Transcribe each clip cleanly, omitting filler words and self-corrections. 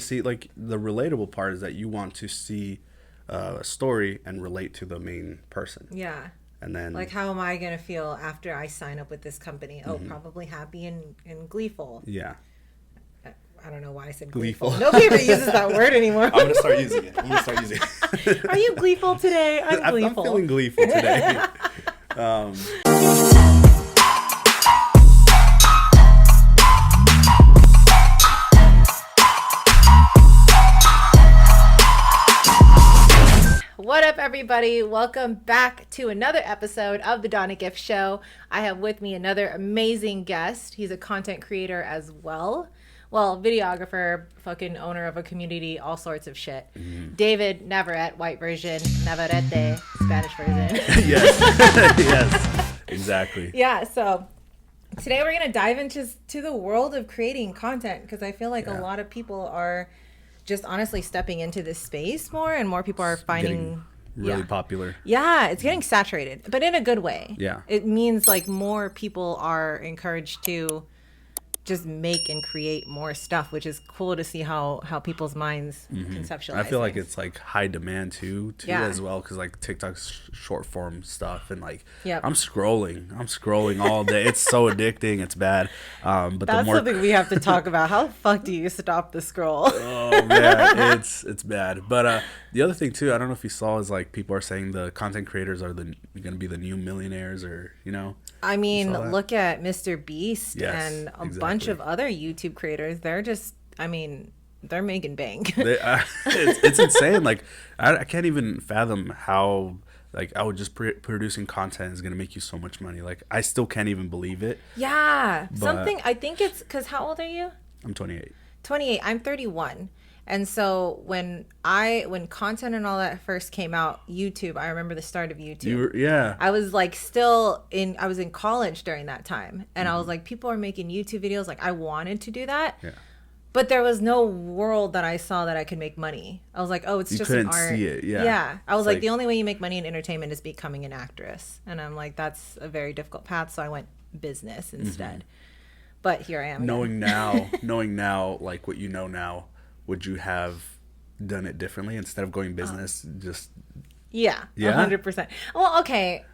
See, like, the relatable part is that you want to see a story and relate to the main person. Yeah. And then, like, how am I going to feel after I sign up with this company? Oh, probably happy and gleeful. yeah. I don't know why I said Gleeful. gleeful. Nobody ever uses that word anymore. I'm going to start using it. Are you gleeful today? I'm gleeful. I'm feeling gleeful today. What up, everybody? Welcome back to another episode of the Danna-Gift show. I have with me another amazing guest. He's a content creator as well. Well, videographer, fucking owner of a community, all sorts of shit. Mm-hmm. David Navarette, white version, Navarette, Spanish version. Yes. Yes, exactly. Yeah, so today we're going to dive into the world of creating content, because I feel like a lot of people are just honestly stepping into this space more, and more people are finding really popular. Yeah, it's getting saturated, but in a good way. Yeah. It means like more people are encouraged to just make and create more stuff, which is cool to see how people's minds conceptualize. I feel like things. it's like high demand too as well, because like TikTok's short form stuff, and like I'm scrolling all day. It's so addicting. It's bad. But that's something we have to talk about. How the fuck do you stop the scroll? Oh man, it's bad. But the other thing too, I don't know if you saw, is like people are saying the content creators are going to be the new millionaires, or I mean, look at Mr. Beast and a bunch of other YouTube creators. They're just, they're making bank. It's insane. Like, I can't even fathom how, like, I would just producing content is going to make you so much money. Like, I still can't even believe it. Yeah. I think it's, because how old are you? I'm 28. 28. I'm 31. And so when content and all that first came out, YouTube, I remember the start of YouTube. I was like I was in college during that time. And I was like, people are making YouTube videos. Like, I wanted to do that. Yeah. But there was no world that I saw that I could make money. I was like, oh, it's just an art. You couldn't see it, yeah. Yeah. I was like, the only way you make money in entertainment is becoming an actress. And I'm like, that's a very difficult path. So I went business instead. But here I am. Knowing now, like what you know now, would you have done it differently instead of going business? Yeah, 100%. Well, okay.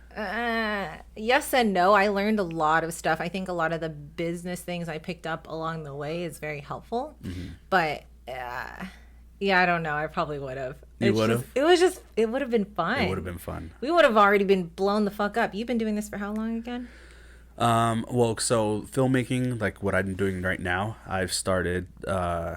Yes and no. I learned a lot of stuff. I think a lot of the business things I picked up along the way is very helpful. But I don't know. I probably would have. You would have? It would have been fun. It would have been fun. We would have already been blown the fuck up. You've been doing this for how long again? Well, so filmmaking, like what I'm doing right now, I've started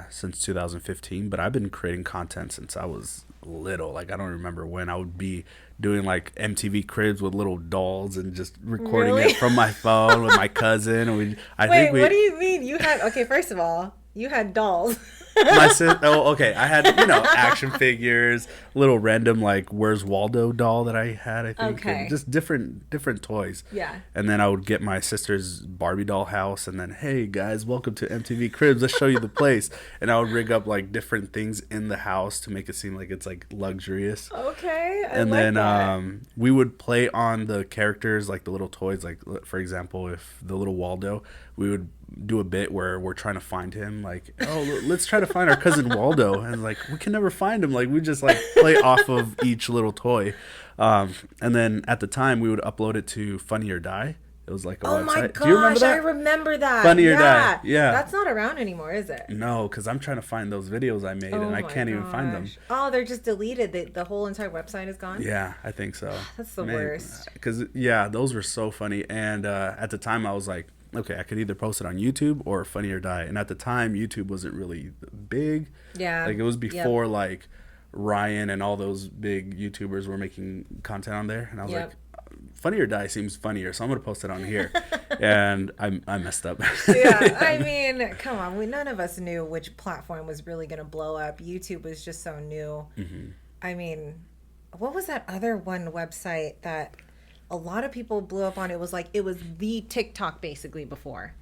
since 2015, but I've been creating content since I was little. Like, I don't remember when. I would be doing like MTV Cribs with little dolls and just recording it from my phone with my cousin. And what do you mean? First of all, you had dolls. I had action figures, little random like Where's Waldo doll that I had, I think. Okay. And just different toys. Yeah. And then I would get my sister's Barbie doll house, and then, hey guys, welcome to MTV Cribs, let's show you the place. And I would rig up like different things in the house to make it seem like it's like luxurious. Okay. We would play on the characters, like the little toys. Like, for example, if the little Waldo, we would do a bit where we're trying to find him, like, oh, let's try to find our cousin Waldo, and like we can never find him. Like, we just like play off of each little toy, and then at the time we would upload it to Funny or Die. It was like a website. My gosh, do you remember that? I remember that. Funny or Die. Yeah, that's not around anymore, is it? No, because I'm trying to find those videos I made, and I can't even find them. Oh, they're just deleted. The whole entire website is gone. Yeah, I think so. That's the worst. Because those were so funny, and at the time I was like, okay, I could either post it on YouTube or Funny or Die. And at the time, YouTube wasn't really big. Yeah. Like, it was before, like, Ryan and all those big YouTubers were making content on there. And I was like, Funny or Die seems funnier, so I'm going to post it on here. And I messed up. Yeah, I mean, come on. None of us knew which platform was really going to blow up. YouTube was just so new. I mean, what was that other one website that a lot of people blew up on? It was the TikTok basically before.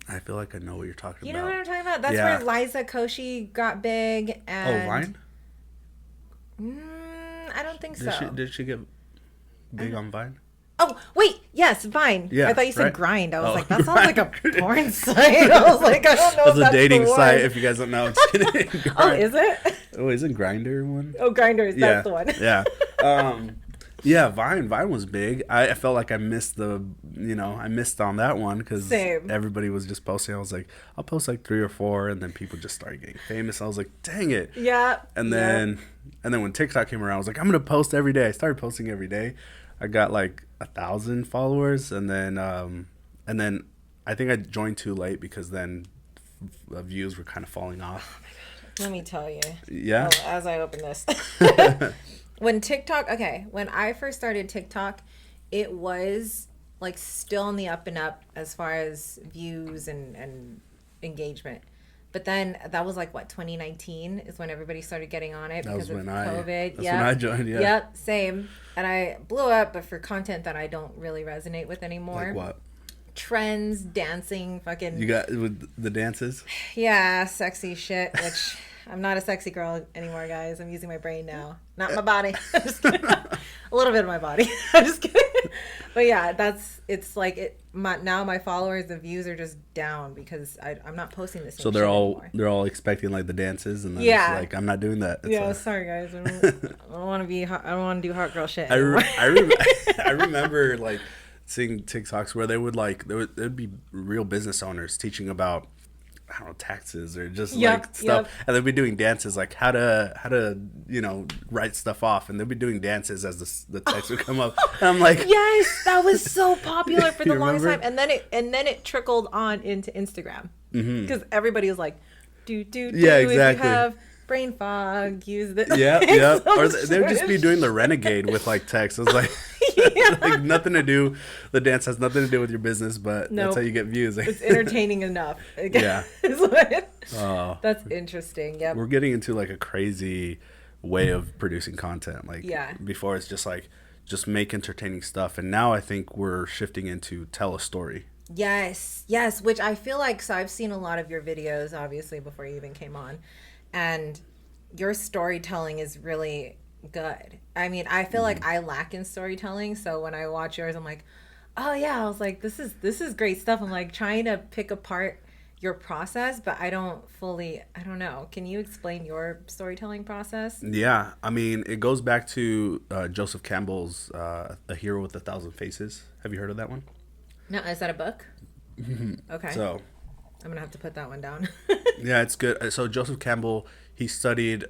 I feel like I know what you're talking about. You know what I'm talking about? That's where Liza Koshy got big. And Vine? I don't think so. Did she get big on Vine? Oh, wait. Yes, Vine. Yeah, I thought you said right? Grind. I was like, that sounds like a porn site. I was like, I don't know. That's if a dating the site. one. If you guys don't know, I'm just kidding. Oh, is it? Oh, isn't Grindr one? Oh, Grindr. That's the one. Yeah. Yeah, Vine was big. I felt like I missed I missed on that one because everybody was just posting. I was like, I'll post like 3 or 4, and then people just started getting famous. I was like, dang it. Yeah. And then when TikTok came around, I was like, I'm gonna post every day. I started posting every day. I got like 1,000 followers, and then I think I joined too late because then views were kind of falling off. Oh my God. Let me tell you. Yeah. Oh, as I open this. When I first started TikTok, it was like still on the up and up as far as views and engagement. But then that was like 2019 is when everybody started getting on it because of COVID. That's when I joined, yeah. Yep, same. And I blew up, but for content that I don't really resonate with anymore. Like what? Trends, dancing, fucking. You got with the dances? Yeah, sexy shit, which I'm not a sexy girl anymore, guys. I'm using my brain now. Not my body. I'm just kidding. A little bit of my body. I'm just kidding. But yeah, now my followers, the views are just down because I'm not posting this. So they're all expecting like the dances, and then it's like, I'm not doing that. Sorry guys. I don't want to do hot girl shit. I remember like seeing TikToks where there'd be real business owners teaching about, I don't know, taxes or just stuff, and they'll be doing dances like how to write stuff off, and they'll be doing dances as the text would come up, and I'm like, yes, that was so popular for the longest time, and then it trickled on into Instagram because everybody was like, do yeah, exactly. If you have brain fog, use this. Yeah. Or they would just be doing the renegade with like text. It was like, like nothing to do. The dance has nothing to do with your business, but that's how you get views. It's entertaining enough. Yeah. That's interesting. Yeah. We're getting into like a crazy way of producing content. Like before it's just like, just make entertaining stuff. And now I think we're shifting into tell a story. Yes. Which I feel like, so I've seen a lot of your videos, obviously, before you even came on. And your storytelling is really good. I mean, I feel like I lack in storytelling. So when I watch yours, I'm like, oh yeah, I was like, this is great stuff. I'm like trying to pick apart your process, but I don't know. Can you explain your storytelling process? Yeah. I mean, it goes back to Joseph Campbell's A Hero with 1,000 Faces. Have you heard of that one? No, is that a book? Okay. So I'm gonna have to put that one down. Yeah, it's good. So Joseph Campbell, he studied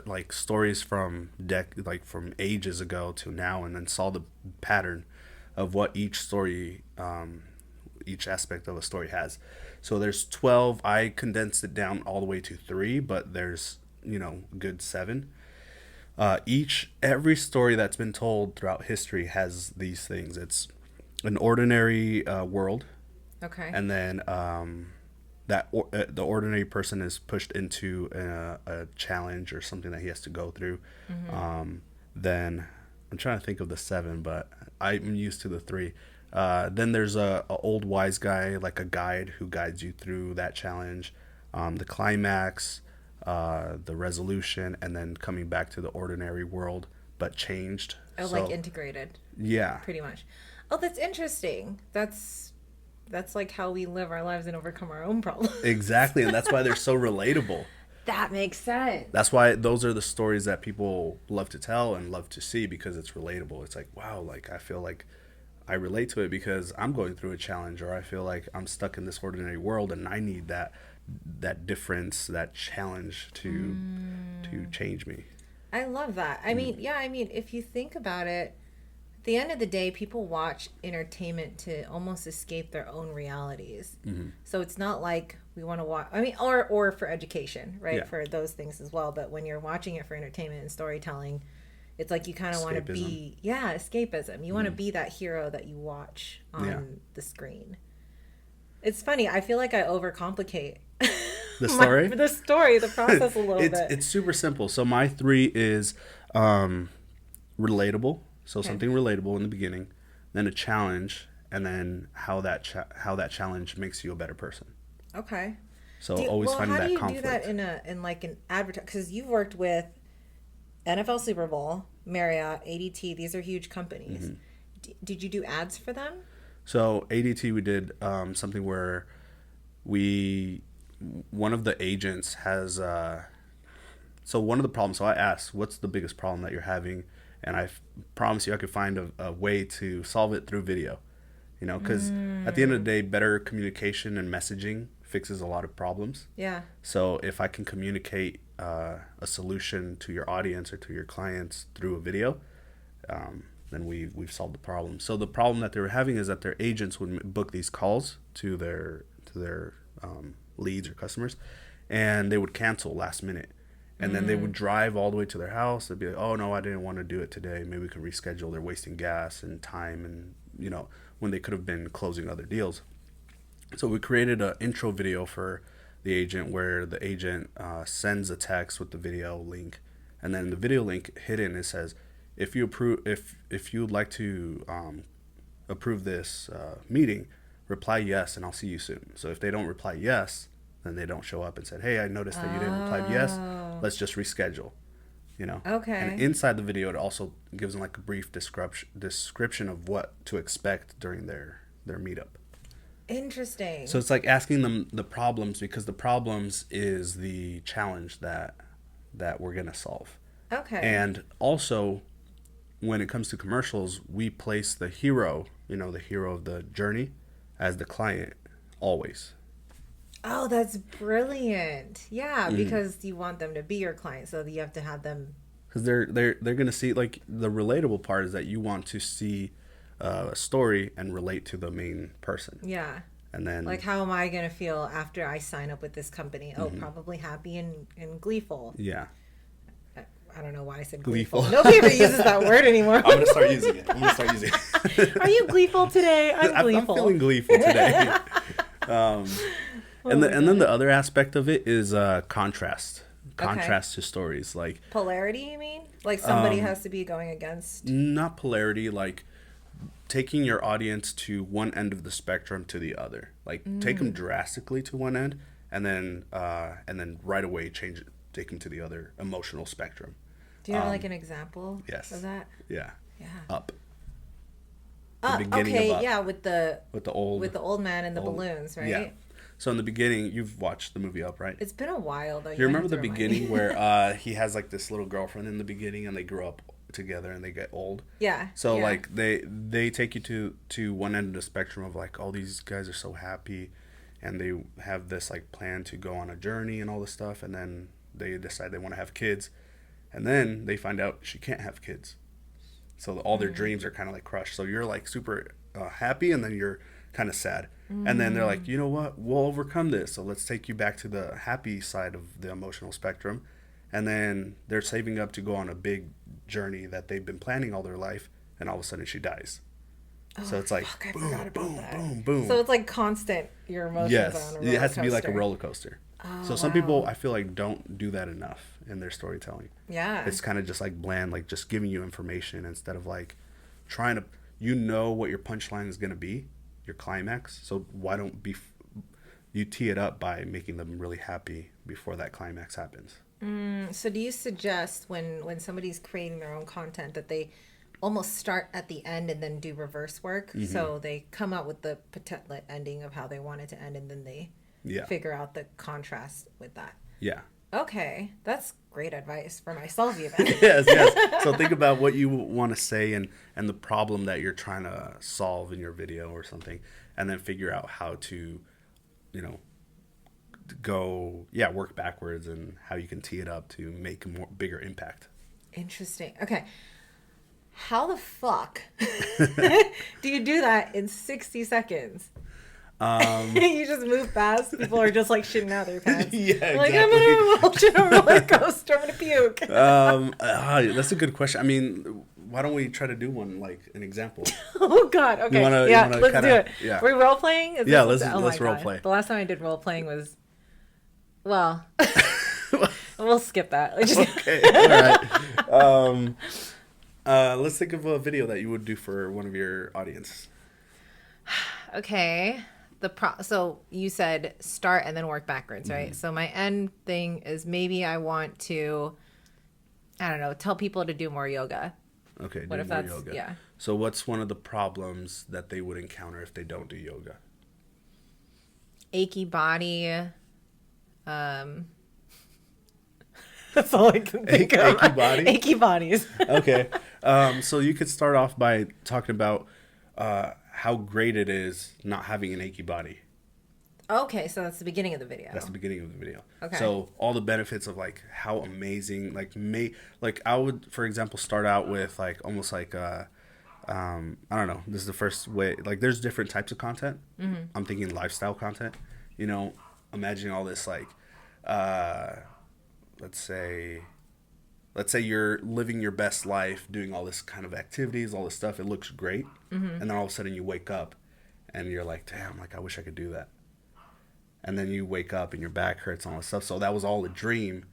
like stories from from ages ago to now, and then saw the pattern of what each story, each aspect of a story has. So there's 12. I condensed it down all the way to 3, but there's good 7. Every story that's been told throughout history has these things. It's an ordinary world. Okay. And then the ordinary person is pushed into a challenge or something that he has to go through. Then I'm trying to think of the 7, but I'm used to the 3. Then there's a old wise guy, like a guide who guides you through that challenge, the climax, the resolution, and then coming back to the ordinary world but changed. Like integrated. Yeah. Pretty much. Oh, that's interesting. That's like how we live our lives and overcome our own problems. Exactly, and that's why they're so relatable. That makes sense. That's why those are the stories that people love to tell and love to see, because it's relatable. It's like, wow, like I feel like I relate to it because I'm going through a challenge, or I feel like I'm stuck in this ordinary world and I need that difference, that challenge to change me. I love that. I mean, if you think about it, at the end of the day, people watch entertainment to almost escape their own realities. So it's not like we want to watch, or for education, right? Yeah. For those things as well. But when you're watching it for entertainment and storytelling, it's like you kind of want to be, escapism. You want to be that hero that you watch on the screen. It's funny. I feel like I overcomplicate the story, the process a little bit. It's super simple. So my 3 is relatable. So something relatable in the beginning, then a challenge, and then how that challenge makes you a better person. Okay. So always finding that conflict. How do you do that in like an advertising? Because you've worked with NFL Super Bowl, Marriott, ADT. These are huge companies. Did you do ads for them? So ADT, we did something where one of the agents has, so one of the problems, so I asked, what's the biggest problem that you're having? And I promise you I could find a way to solve it through video, because at the end of the day, better communication and messaging fixes a lot of problems. Yeah. So if I can communicate a solution to your audience or to your clients through a video, then we've solved the problem. So the problem that they were having is that their agents would book these calls to their leads or customers, and they would cancel last minute. And then they would drive all the way to their house. They'd be like, oh, no, I didn't want to do it today. Maybe we can reschedule. They're wasting gas and time and, when they could have been closing other deals. So we created an intro video for the agent where the agent sends a text with the video link. And then the video link hidden, it says, if you would like to approve this meeting, reply yes, and I'll see you soon. So if they don't reply yes, then they don't show up and said, hey, I noticed that you didn't reply yes. Let's just reschedule, Okay. And inside the video, it also gives them like a brief description of what to expect during their meetup. Interesting. So it's like asking them the problems, because the problems is the challenge that we're going to solve. Okay. And also, when it comes to commercials, we place the hero, the hero of the journey, as the client always. Oh, that's brilliant. Yeah, because you want them to be your client, so you have to have them. Because they're going to see, like, the relatable part is that you want to see a story and relate to the main person. Yeah. And then, like, how am I going to feel after I sign up with this company? Oh, probably happy and gleeful. Yeah. I don't know why I said gleeful. Nobody ever uses that word anymore. I'm going to start using it. Are you gleeful today? I'm gleeful. I'm feeling gleeful today. And then the other aspect of it is contrast to stories, like polarity. You mean like somebody has to be going against? Not polarity, like taking your audience to one end of the spectrum to the other. Like take them drastically to one end, and then right away take them to the other emotional spectrum. Do you have like an example? Yes. Of that? Yeah. Yeah. Up. Okay. Up. Yeah, with the old man and the balloons, right? Yeah. So in the beginning, you've watched the movie Up, right? It's been a while, though. You remember the beginning where he has like this little girlfriend in the beginning, and they grow up together and they get old? Yeah. So like they take you to one end of the spectrum of like, oh, these guys are so happy, and they have this like plan to go on a journey and all this stuff, and then they decide they want to have kids, and then they find out she can't have kids. So all their dreams are kind of like crushed. So you're like super happy, and then you're kind of sad. And then they're like, you know what? We'll overcome this. So let's take you back to the happy side of the emotional spectrum. And then they're saving up to go on a big journey that they've been planning all their life. And all of a sudden she dies. Oh, so it's like, boom, boom, boom. So it's like constant, your emotions on a roller coaster. It has to be like a roller coaster. Oh, so some people, I feel like, don't do that enough in their storytelling. Yeah. It's kind of just like bland, like just giving you information instead of like trying to, what your punchline is going to be, your climax. So why don't you tee it up by making them really happy before that climax happens? So do you suggest when somebody's creating their own content that they almost start at the end and then do reverse work? So they come up with the potential ending of how they want it to end, and then they figure out the contrast with that. Yeah. Okay, that's great advice for myself even. Yes. So think about what you want to say and the problem that you're trying to solve in your video or something, and then figure out how to, work backwards and how you can tee it up to make a bigger impact. Interesting. Okay. How the fuck do you do that in 60 seconds? You just move fast. People are just like shitting out their pants. Yeah, like, exactly. I'm gonna shit on a roller coaster. I'm gonna puke. That's a good question. I mean, why don't we try to do one, like an example? Oh God. Okay. Let's do it. Yeah. We're role playing. Let's role play. The last time I did role playing was, well, we'll skip that. Okay. All right. Let's think of a video that you would do for one of your audience. Okay. So you said start and then work backwards, right? So my end thing is maybe I want to, I don't know, tell people to do more yoga. Okay. What if that's yoga? Yeah. So what's one of the problems that they would encounter if they don't do yoga? Achy body. That's all I can think of. Achy body? Achy bodies. Okay. So you could start off by talking about how great it is not having an achy body. Okay, so that's the beginning of the video. That's the beginning of the video. Okay. So all the benefits of like how amazing, like I would, for example, start out with like almost like I don't know. This is the first way. Like there's different types of content. Mm-hmm. I'm thinking lifestyle content. You know, imagining all this like, let's say you're living your best life, doing all this kind of activities, all this stuff. It looks great, and then all of a sudden you wake up, and you're like, damn, like I wish I could do that. And then you wake up and your back hurts and all this stuff. So that was all a dream,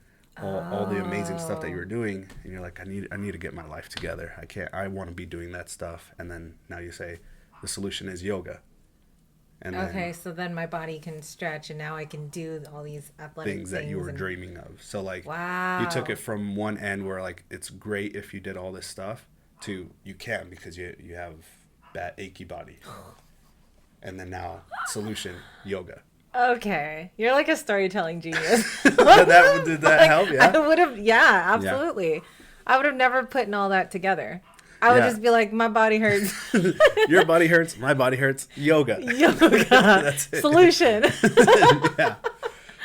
all the amazing stuff that you were doing. And you're like, I need to get my life together. I want to be doing that stuff. And then now you say the solution is yoga. And okay, so then my body can stretch and now I can do all these athletic things that you were dreaming of. So like, wow. You took it from one end where like, it's great if you did all this stuff to you can because you have bad achy body. And then now solution, yoga. Okay, you're like a storytelling genius. Did that help? Yeah, I would have. Yeah, absolutely. Yeah. I would have never put all that together. I would just be like, my body hurts. Your body hurts. My body hurts. Yoga. That's it. Solution. Yeah.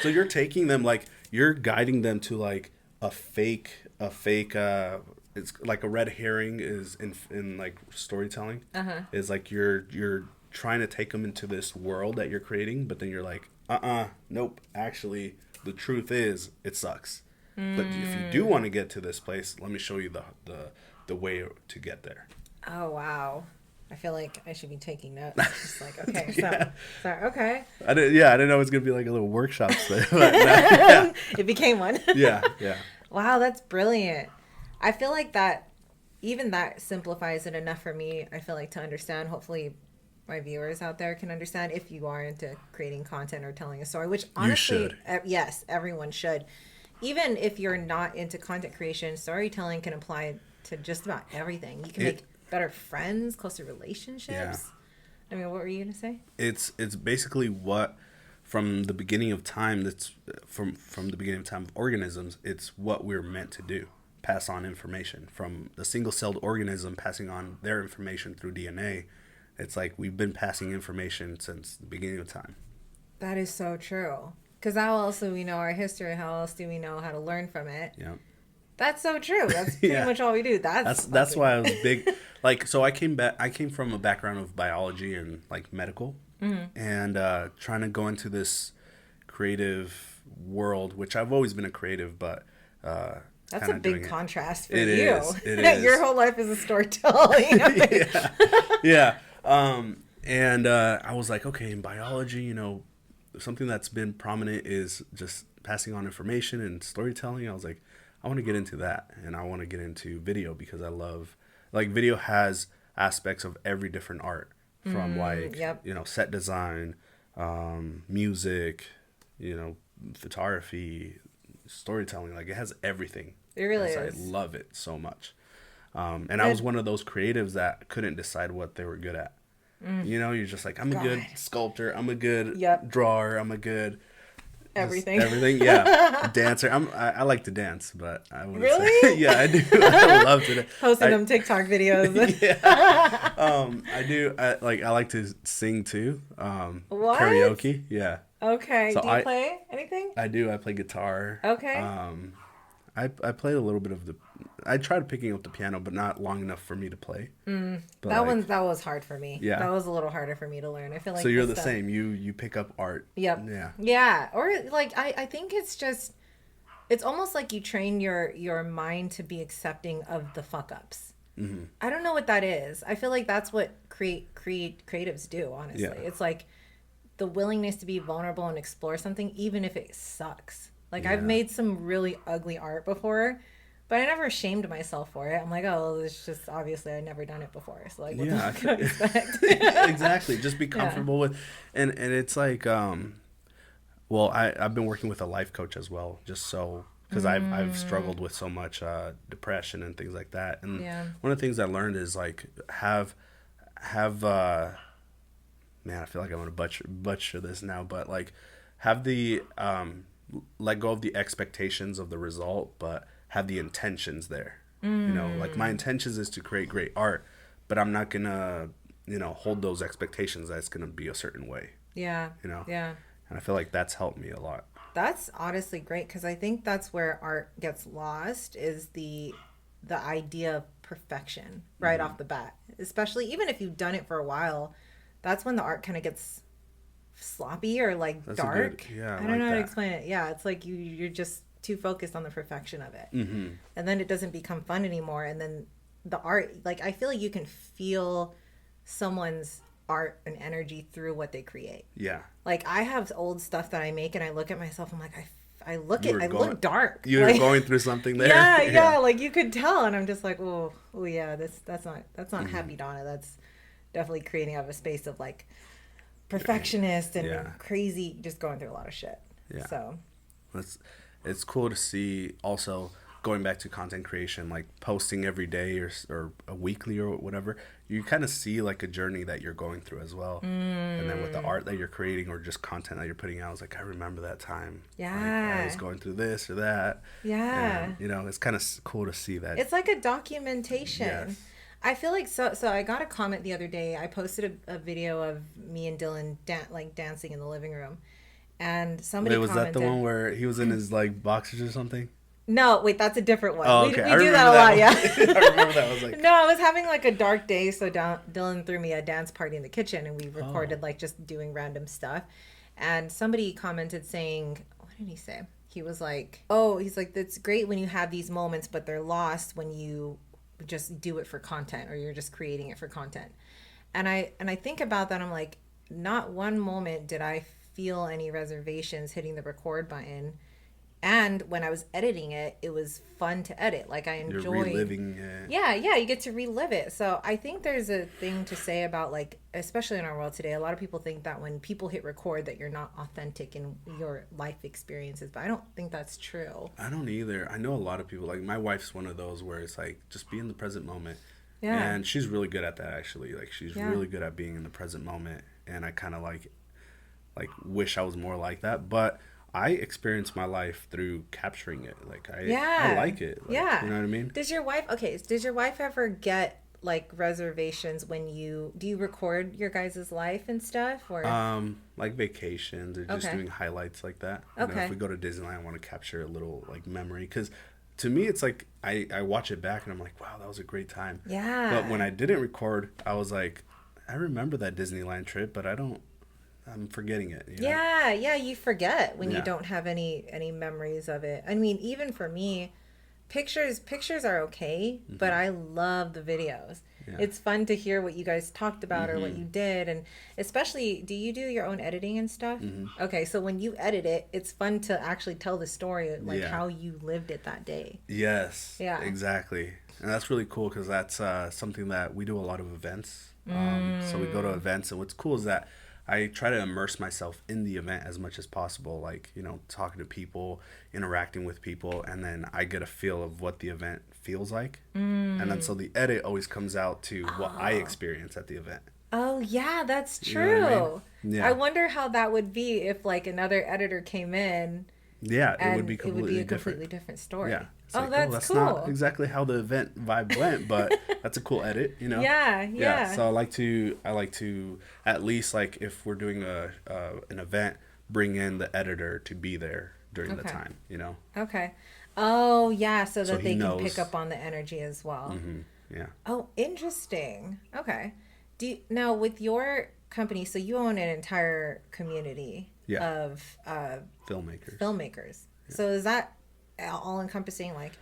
So you're taking them like you're guiding them to like a fake. It's like a red herring is in like storytelling. Is like you're trying to take them into this world that you're creating, but then you're like, nope. Actually, the truth is, it sucks. But if you do want to get to this place, let me show you the way to get there. Oh wow! I feel like I should be taking notes. Just like okay, so okay. I didn't know it was gonna be like a little workshop thing. But yeah. It became one. Yeah. Wow, that's brilliant. I feel like that simplifies it enough for me. I feel like to understand. Hopefully my viewers out there can understand if you are into creating content or telling a story, which honestly, yes, everyone should. Even if you're not into content creation, storytelling can apply to just about everything. You can make better friends, closer relationships. Yeah. I mean, what were you going to say? It's basically what from the beginning of time, that's from the beginning of time of organisms, it's what we're meant to do. Pass on information from the single-celled organism passing on their information through DNA. It's like we've been passing information since the beginning of time. That is so true. Because how else do we know our history? How else do we know how to learn from it? Yeah. That's so true. That's pretty much all we do. That's why I was big. Like, so I came from a background of biology and like medical, and trying to go into this creative world, which I've always been a creative, but that's a big contrast for you. It is. Your whole life is a storytelling. Yeah. And I was like, okay, in biology, you know, something that's been prominent is just passing on information and storytelling. I was like, I want to get into that, and I want to get into video because I love, like, video has aspects of every different art, from you know, set design, music, you know, photography, storytelling. Like, it has everything. It really is. I love it so much. And I was one of those creatives that couldn't decide what they were good at. You know, you're just like, I'm a good sculptor. I'm a good drawer. I'm a good everything. Yeah. Dancer. I like to dance, but I wouldn't really say. Yeah, I do. I love to posting them TikTok videos. Yeah. I do. I like to sing too. What? Karaoke. Yeah. Okay. So do you play anything? I do. I play guitar. Okay. I played a little bit of I tried picking up the piano, but not long enough for me to play. That was hard for me. Yeah. That was a little harder for me to learn. I feel like so you're the same. You pick up art. Yep. Yeah. Yeah. Or like I think it's almost like you train your mind to be accepting of the fuck ups. Mm-hmm. I don't know what that is. I feel like that's what creatives do. Honestly, it's like the willingness to be vulnerable and explore something, even if it sucks. Like, I've made some really ugly art before, but I never shamed myself for it. I'm like, oh, it's just, obviously, I've never done it before. So, like, what the fuck do I expect? Exactly. Just be comfortable with, and it's like, well, I've been working with a life coach as well, just so because I've struggled with so much depression and things like that. And one of the things I learned is like have man, I feel like I'm gonna butcher this now, but like have the let go of the expectations of the result, but have the intentions there. You know, like my intentions is to create great art, but I'm not gonna, you know, hold those expectations that it's gonna be a certain way. Yeah. You know. Yeah. And I feel like that's helped me a lot. That's honestly great, because I think that's where art gets lost, is the idea of perfection right off the bat. Especially even if you've done it for a while, that's when the art kind of gets sloppy or like that's dark. I don't know how to explain it. Yeah, it's like you're just too focused on the perfection of it, and then it doesn't become fun anymore. And then the art, like I feel like you can feel someone's art and energy through what they create. Yeah. Like I have old stuff that I make, and I look at myself, I'm like, I look dark. You're like, going through something there. Yeah, like you could tell, and I'm just like, oh yeah, that's not happy Donna. That's definitely creating out of a space of like perfectionist and crazy, just going through a lot of shit. Yeah. So it's cool to see also going back to content creation, like posting every day or a weekly or whatever, you kind of see like a journey that you're going through as well. And then with the art that you're creating or just content that you're putting out, it's like, I remember that time. Yeah. Like, I was going through this or that. Yeah. And, you know, it's kind of cool to see that. It's like a documentation. Yes. I feel like so I got a comment the other day. I posted a video of me and Dylan dancing in the living room. And somebody commented. Was that the one where he was in his like boxers or something? No, wait, that's a different one. Oh, okay. We do that a lot, yeah. I remember that. I was like... No, I was having like a dark day, so Dylan threw me a dance party in the kitchen, and we recorded like just doing random stuff. And somebody commented saying, what did he say? He was like, he's like, that's great when you have these moments, but they're lost when you just do it for content, or you're just creating it for content. And I think about that, I'm like, not one moment did I feel any reservations hitting the record button. And when I was editing it, it was fun to edit. Like I enjoyed. You're reliving it. Yeah, you get to relive it. So I think there's a thing to say about like, especially in our world today, a lot of people think that when people hit record that you're not authentic in your life experiences. But I don't think that's true. I don't either. I know a lot of people, like my wife's one of those where it's like, just be in the present moment. Yeah. And she's really good at that actually. Like she's really good at being in the present moment. And I kind of like wish I was more like that. But I experience my life through capturing it. Like I like it. Like, you know what I mean? Does your wife ever get like reservations when do you record your guys' life and stuff, or like vacations or just doing highlights like that. You know, if we go to Disneyland, I want to capture a little like memory, because to me it's like I watch it back and I'm like, wow, that was a great time. Yeah. But when I didn't record, I was like, I remember that Disneyland trip, but I'm forgetting it. You know? Yeah, you forget when you don't have any memories of it. I mean, even for me, pictures are okay, but I love the videos. Yeah. It's fun to hear what you guys talked about or what you did, and especially, do you do your own editing and stuff? Okay, so when you edit it, it's fun to actually tell the story, like how you lived it that day. Yes. Yeah. Exactly, and that's really cool because that's something that we do a lot of events. So we go to events, and what's cool is that I try to immerse myself in the event as much as possible, like, you know, talking to people, interacting with people, and then I get a feel of what the event feels like. And then so the edit always comes out to what I experience at the event. Oh, yeah, that's true. You know I mean? Yeah. I wonder how that would be if, like, another editor came in. Yeah, it would be a completely different story. Yeah. Oh, like, that's cool. Not exactly how the event vibe went, but that's a cool edit, you know? Yeah. So I like to at least, like, if we're doing an event, bring in the editor to be there during the time, you know? Okay. Oh, yeah, so that they can pick up on the energy as well. Yeah. Oh, interesting. Okay. Now, with your company, so you own an entire community of filmmakers. Yeah. So is that all encompassing, like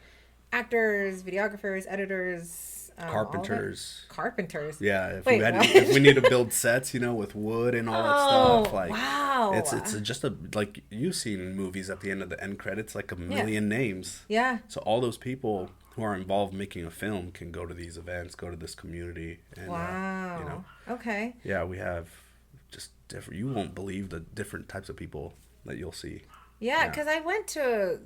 actors, videographers, editors, carpenters? Yeah. If we need to build sets, you know, with wood and all that stuff, like wow, it's just like you've seen movies at the end of the end credits, like a million names. Yeah. So all those people who are involved making a film can go to these events, go to this community, and wow, you know. Okay. Yeah, we have just different. You won't believe the different types of people that you'll see. Yeah, because I went to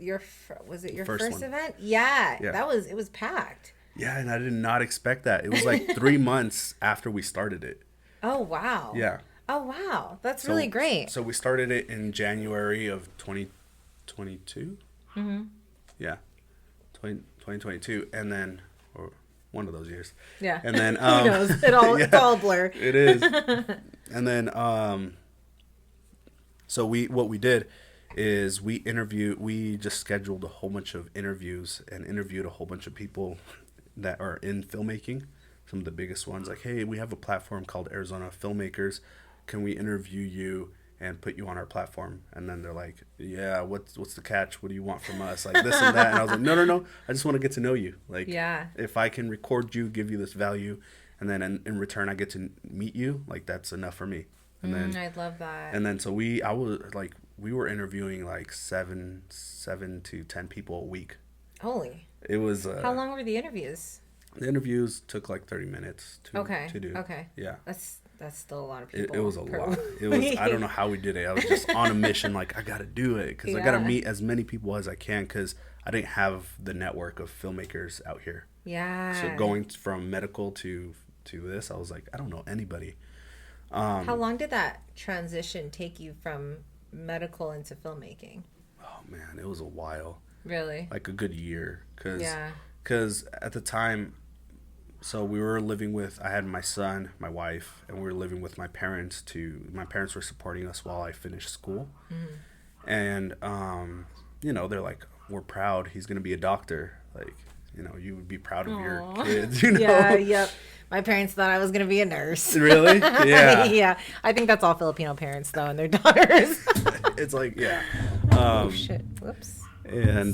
was it your first event? Yeah, yeah, it was packed. Yeah, and I did not expect that. It was like 3 months after we started it. Oh, wow. Yeah. Oh, wow. That's really great. So we started it in January of 2022. Mm-hmm. Yeah. 2022. And then, or one of those years. Yeah. And then, who knows? It's all blur. It is. And then, so what we did is we just scheduled a whole bunch of interviews and interviewed a whole bunch of people that are in filmmaking. Some of the biggest ones, like, hey, we have a platform called Arizona Filmmakers. Can we interview you and put you on our platform? And then they're like, yeah, what's the catch? What do you want from us? Like this and that. And I was like, no. I just want to get to know you. Like, if I can record you, give you this value, and then in return I get to meet you, like that's enough for me. And then I love that. And then so we were interviewing like 7 to 10 people a week. Holy. It was. How long were the interviews? The interviews took like 30 minutes to do. Okay. Yeah. That's still a lot of people. It was a lot. It was. I don't know how we did it. I was just on a mission. Like I got to do it because I got to meet as many people as I can because I didn't have the network of filmmakers out here. Yeah. So going from medical to this, I was like, I don't know anybody. How long did that transition take you from medical into filmmaking? Oh man, it was a while. Really? Like a good year, because at the time. So we were living I had my son, my wife, and we were living with my parents my parents were supporting us while I finished school. Mm-hmm. And, they're like, we're proud he's going to be a doctor. Like, you would be proud of your kids, Yeah, yep. My parents thought I was going to be a nurse. Really? Yeah. Yeah. I think that's all Filipino parents, though, and their daughters. It's like, yeah. Oh, shit. Whoops. And,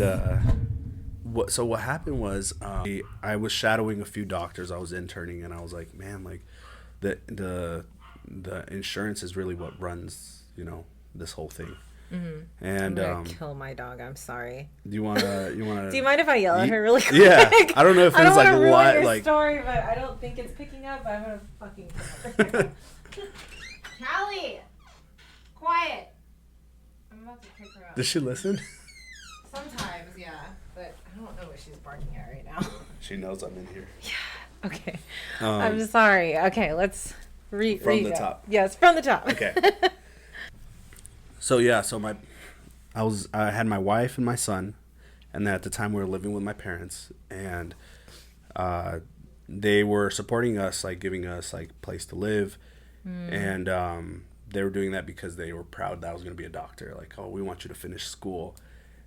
what happened was I was shadowing a few doctors. I was interning, and I was like, man, like the insurance is really what runs, this whole thing. Mm-hmm. And I'm gonna kill my dog. I'm sorry. Do you wanna? Do you mind if I yell at her really quick? Yeah, I don't know if it's like a lot. Your story, but I don't think it's picking up. I'm gonna fucking kill her. Callie, quiet. I'm about to pick her up. Does she listen? Sometimes, yeah, but I don't know what she's barking at right now. She knows I'm in here. Yeah. Okay. I'm sorry. Okay, let's from the top. Yes, from the top. Okay. So I had my wife and my son, and then at the time we were living with my parents, and they were supporting us, like giving us like place to live, and they were doing that because they were proud that I was going to be a doctor. Like, oh, we want you to finish school.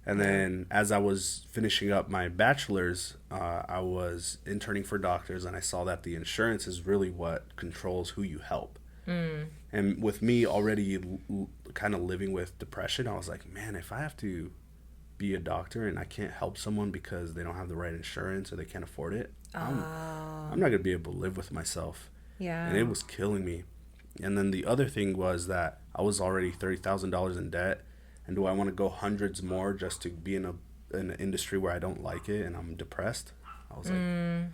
And then as I was finishing up my bachelor's, I was interning for doctors, and I saw that the insurance is really what controls who you help. And with me already kind of living with depression, I was like, man, if I have to be a doctor and I can't help someone because they don't have the right insurance or they can't afford it, I'm not going to be able to live with myself. Yeah. And it was killing me. And then the other thing was that I was already $30,000 in debt. And do I want to go hundreds more just to be in an industry where I don't like it and I'm depressed? I was like...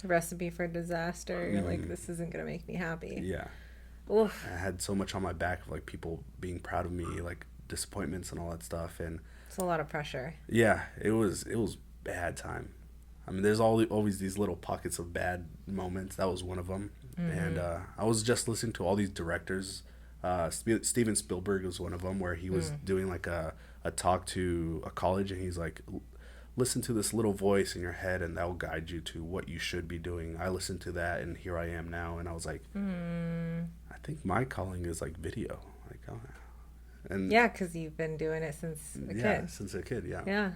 Recipe for disaster. You're like, this isn't going to make me happy. Yeah. Oof. I had so much on my back of like people being proud of me, like disappointments and all that stuff. And it's a lot of pressure. Yeah, it was bad time. I mean, there's always these little pockets of bad moments. That was one of them. Mm-hmm. And I was just listening to all these directors. Steven Spielberg was one of them, where he was doing like a talk to a college, and he's like, listen to this little voice in your head and that will guide you to what you should be doing. I listened to that and here I am now. And I was like, I think my calling is like video. Like, oh, and yeah, because you've been doing it since a kid. Yeah, since a kid, yeah. Yeah.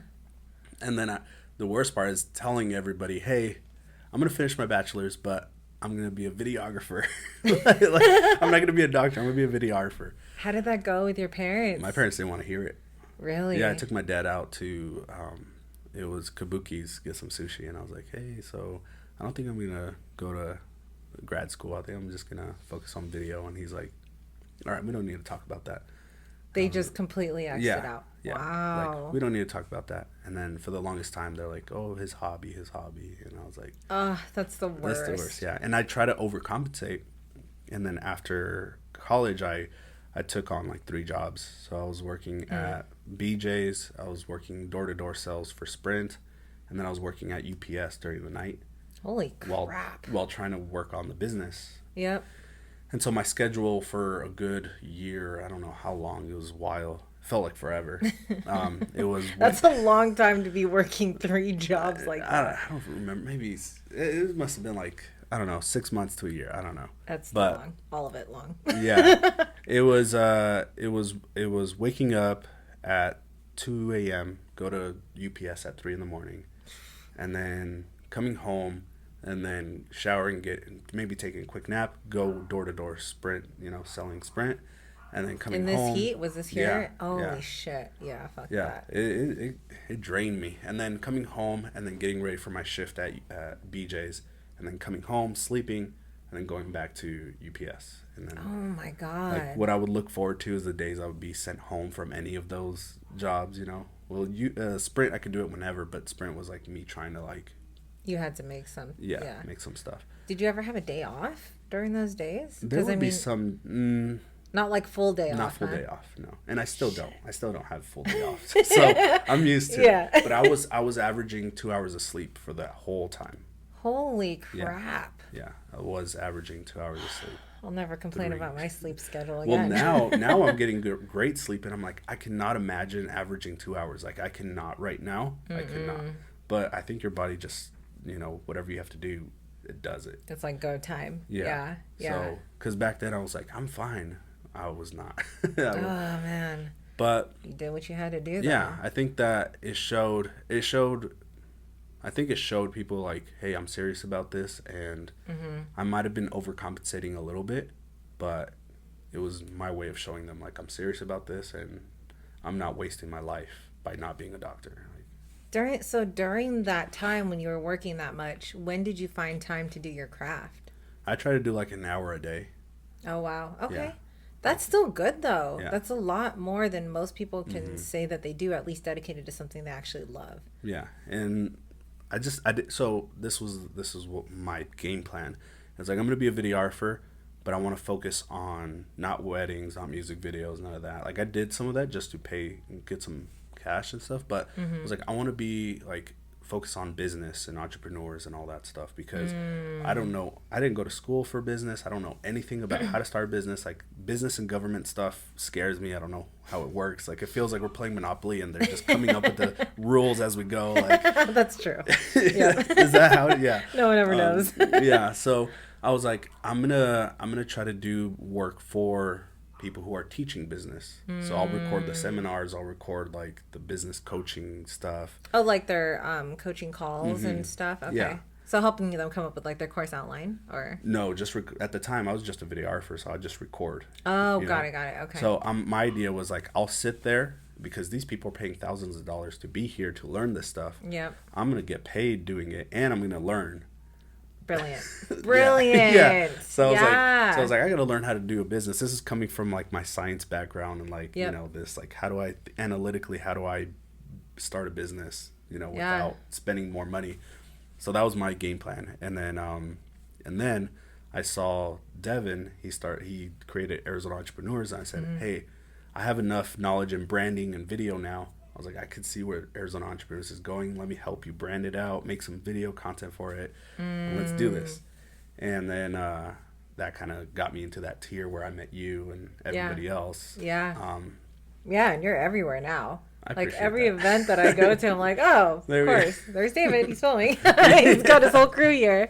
And then the worst part is telling everybody, hey, I'm going to finish my bachelor's, but I'm going to be a videographer. Like, I'm not going to be a doctor. I'm going to be a videographer. How did that go with your parents? My parents didn't want to hear it. Really? Yeah, I took my dad out to, it was Kabuki's, get some sushi. And I was like, hey, so I don't think I'm going to go to grad school. I think I'm just going to focus on video. And he's like, all right, we don't need to talk about that. They just completely exited out. Yeah. Wow. Like, we don't need to talk about that. And then for the longest time, they're like, oh, his hobby. And I was like... that's the worst. That's the worst, yeah. And I try to overcompensate. And then after college, I took on like 3 jobs. So I was working at BJ's. I was working door-to-door sales for Sprint, and then I was working at UPS during the night. Holy crap. While trying to work on the business. Yep. And so my schedule for a good year, I don't know how long, it was a while. It felt like forever. It was. That's a long time to be working 3 jobs like that. I don't remember. Maybe it must have been like, I don't know, 6 months to a year. I don't know. That's long. All of it long. Yeah. It was waking up at 2 a.m., go to UPS at 3 in the morning, and then coming home, and then showering, maybe taking a quick nap, go door to door Sprint, selling Sprint, and then coming home. In this heat? Was this here? Yeah, holy shit. Yeah, fuck that. It drained me. And then coming home and then getting ready for my shift at BJ's, and then coming home, sleeping, and then going back to UPS. And then, oh my God. Like, what I would look forward to is the days I would be sent home from any of those jobs, Well, Sprint, I could do it whenever, but Sprint was like me trying to like... You had to make some. Yeah, make some stuff. Did you ever have a day off during those days? There would be some... not like full day off. Not full day off, no. And I still don't. I still don't have full day off. So I'm used to it. But I was averaging 2 hours of sleep for that whole time. Holy crap. Yeah, I was averaging 2 hours of sleep. I'll never complain about my sleep schedule again. Well, now I'm getting great sleep, and I'm like, I cannot imagine averaging 2 hours. Like, I cannot right now. I cannot. But I think your body just, whatever you have to do, it does it. It's like go time. Yeah. So, because back then I was like, I'm fine. I was not. Oh, man. But you did what you had to do, though. Yeah, I think that it showed people like, hey, I'm serious about this, and I might have been overcompensating a little bit, but it was my way of showing them like I'm serious about this, and I'm not wasting my life by not being a doctor. During that time when you were working that much, when did you find time to do your craft? I try to do like an hour a day. Oh, wow. Okay. Yeah. That's still good, though. Yeah. That's a lot more than most people can say that they do, at least dedicated to something they actually love. Yeah. And I did, so this is what my game plan. It's like, I'm going to be a videographer, but I want to focus on not weddings, not music videos, none of that. Like, I did some of that just to pay and get some cash and stuff, but I was like, I want to be like focus on business and entrepreneurs and all that stuff, because I don't know, I didn't go to school for business. I don't know anything about how to start a business. Like, business and government stuff scares me. I don't know how it works. Like, it feels like we're playing Monopoly and they're just coming up with the rules as we go. Like, that's true. Yeah. Is that how it, yeah. No one ever knows. Yeah. So I was like, I'm gonna try to do work for people who are teaching business. So I'll record the seminars, I'll record like the business coaching stuff. Oh, like their coaching calls and stuff. Okay. Yeah. So helping them come up with like their course outline, or no, just at the time I was just a videographer, so I just record. Oh, got it. Okay. So my idea was like, I'll sit there because these people are paying thousands of dollars to be here to learn this stuff. Yep. I'm gonna get paid doing it, and I'm gonna learn. Brilliant. Yeah. So I was like, I gotta learn how to do a business. This is coming from like my science background and like this, like, how do I start a business, without spending more money. So that was my game plan. And then I saw Devin. He created Arizona Entrepreneurs, and I said, hey, I have enough knowledge in branding and video now. I was like, I could see where Arizona Entrepreneurs is going. Let me help you brand it out, make some video content for it, and let's do this. And then that kind of got me into that tier where I met you and everybody else. Yeah. Yeah, and you're everywhere now. Like, every event that I go to, I'm like, oh, of course. There's David. He's filming. He's got his whole crew here,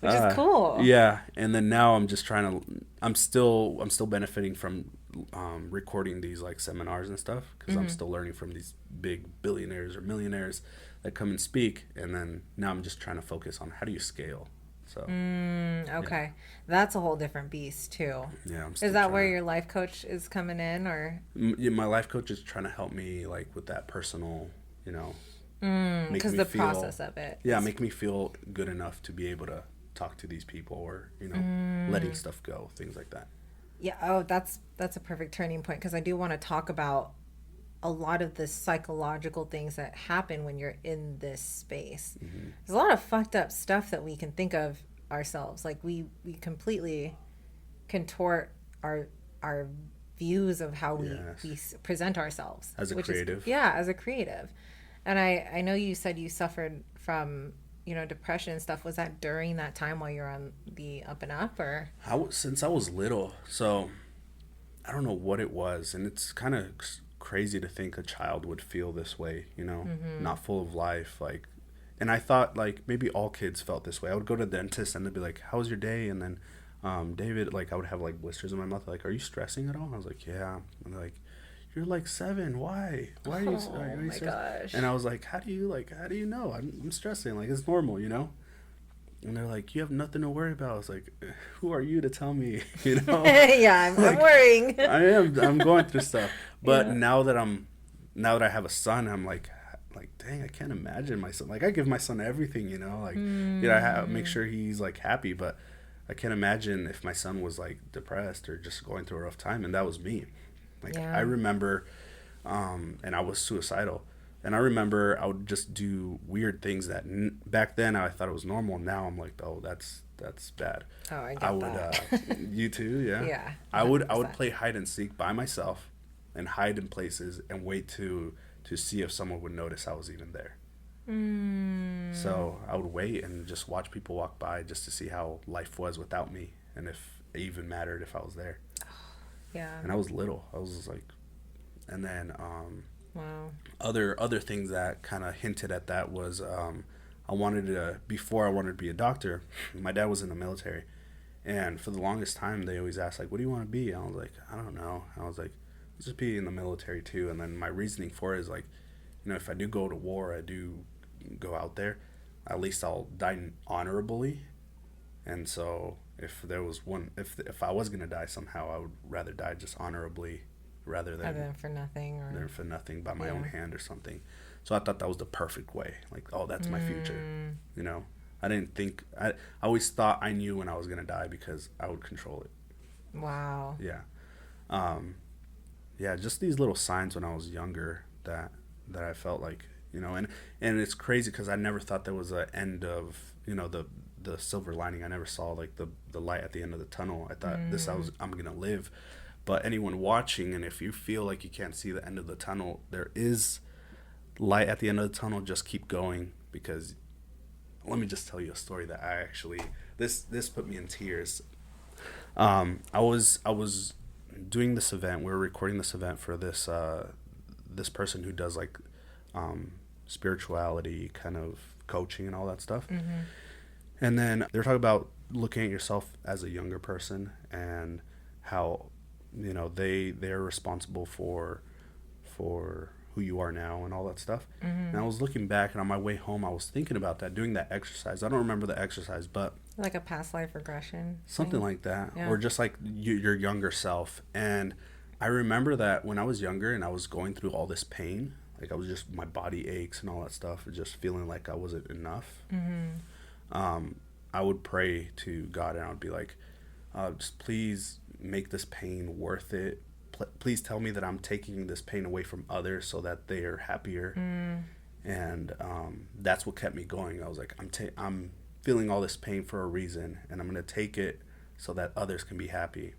which is cool. Yeah, and then now I'm just I'm still benefiting from recording these like seminars and stuff, because I'm still learning from these big billionaires or millionaires that come and speak, and then now I'm just trying to focus on how do you scale. So okay, that's a whole different beast too. Yeah, is that where your life coach is coming in, or? Yeah, my life coach is trying to help me like with that personal, because the process of it. Yeah, make me feel good enough to be able to talk to these people, or letting stuff go, things like that. Yeah. Oh, that's a perfect turning point, because I do want to talk about a lot of the psychological things that happen when you're in this space. There's a lot of fucked up stuff that we can think of ourselves. Like we completely contort our views of how we present ourselves as a creative. As a creative. And I know you said you suffered from, you know, depression and stuff. Was that during that time while you're on the up and up, or? Since I was little, so I don't know what it was, and it's kind of crazy to think a child would feel this way, you know, not full of life, like. And I thought, like, maybe all kids felt this way. I would go to the dentist and they'd be like, "How was your day?" And then, David, like, I would have like blisters in my mouth, like, "Are you stressing at all?" And I was like, "Yeah." And they're like, "You're like 7. Why? Why are you? Are you stressing?" Gosh. And I was like, how do you know? I'm stressing. Like, it's normal, you know. And they're like, "You have nothing to worry about." I was like, "Who are you to tell me?" You know? Yeah, I'm worrying. I'm going through stuff. But now that I have a son, I'm like, dang, I can't imagine my son. Like, I give my son everything, you know. Like, I make sure he's like happy, but I can't imagine if my son was like depressed or just going through a rough time, and that was me. Like, I remember, and I was suicidal. And I remember I would just do weird things that back then I thought it was normal. Now I'm like, oh, that's bad. Oh, I get that. You too, yeah. Yeah. 100%. I would play hide and seek by myself, and hide in places and wait to see if someone would notice I was even there. So I would wait and just watch people walk by just to see how life was without me, and if it even mattered if I was there. Yeah. And I was little. I was like, and then wow. Other things that kind of hinted at that was before I wanted to be a doctor. My dad was in the military, and for the longest time they always asked, like, "What do you want to be?" And I was like, "I don't know." I was like, "Let's just be in the military too." And then my reasoning for it is like, you know, if I do go to war, I do go out there, at least I'll die honorably. And so if I was gonna die somehow, I would rather die just honorably rather than for nothing by my own hand or something. So I thought that was the perfect way. Like, oh, that's my future. You know, I always thought I knew when I was gonna die because I would control it. Wow. Yeah. Yeah, just these little signs when I was younger that I felt like, you know, and it's crazy because I never thought there was an end of, you know, the silver lining. I never saw like the light at the end of the tunnel. I thought I'm gonna live. But anyone watching, and if you feel like you can't see the end of the tunnel, there is light at the end of the tunnel. Just keep going, because let me just tell you a story that I actually this put me in tears. I was doing this event. We were recording this event for this person who does like spirituality kind of coaching and all that stuff. And then they were talking about looking at yourself as a younger person and how, you know, they're responsible for who you are now and all that stuff. And I was looking back, and on my way home I was thinking about that, doing that exercise. I don't remember the exercise, but like a past life regression something thing. Like that. Or just like your younger self. And I remember that when I was younger and I was going through all this pain, like I was just, my body aches and all that stuff, just feeling like I wasn't enough. I would pray to God, and I would be like, just please make this pain worth it. Please tell me that I'm taking this pain away from others so that they are happier. And that's what kept me going. I was like, I'm feeling all this pain for a reason, and I'm going to take it so that others can be happy.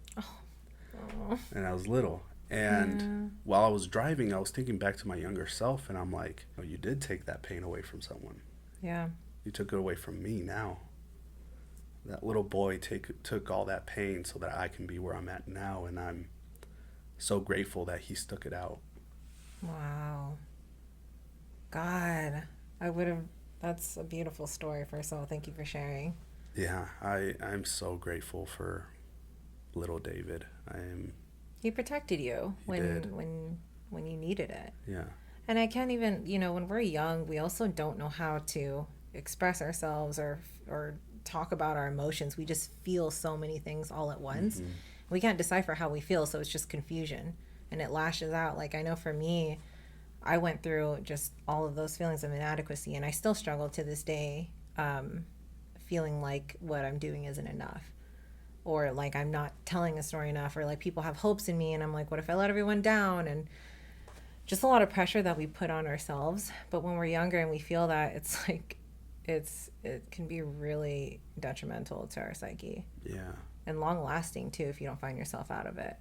And I was little. And while I was driving, I was thinking back to my younger self, and I'm like, oh, you did take that pain away from someone. Yeah. You took it away from me now. That little boy took all that pain so that I can be where I'm at now, and I'm so grateful that he stuck it out. Wow. God, that's a beautiful story, first of all. Thank you for sharing. Yeah, I'm so grateful for little David. He protected you when you needed it. Yeah. And I can't even, you know, when we're young, we also don't know how to express ourselves or talk about our emotions. We just feel so many things all at once. We can't decipher how we feel, so it's just confusion, and it lashes out. Like, I know for me, I went through just all of those feelings of inadequacy, and I still struggle to this day, feeling like what I'm doing isn't enough, or like I'm not telling a story enough, or like people have hopes in me and I'm like, what if I let everyone down? And just a lot of pressure that we put on ourselves. But when we're younger and we feel that, it's like it can be really detrimental to our psyche. Yeah. And long lasting too if you don't find yourself out of it.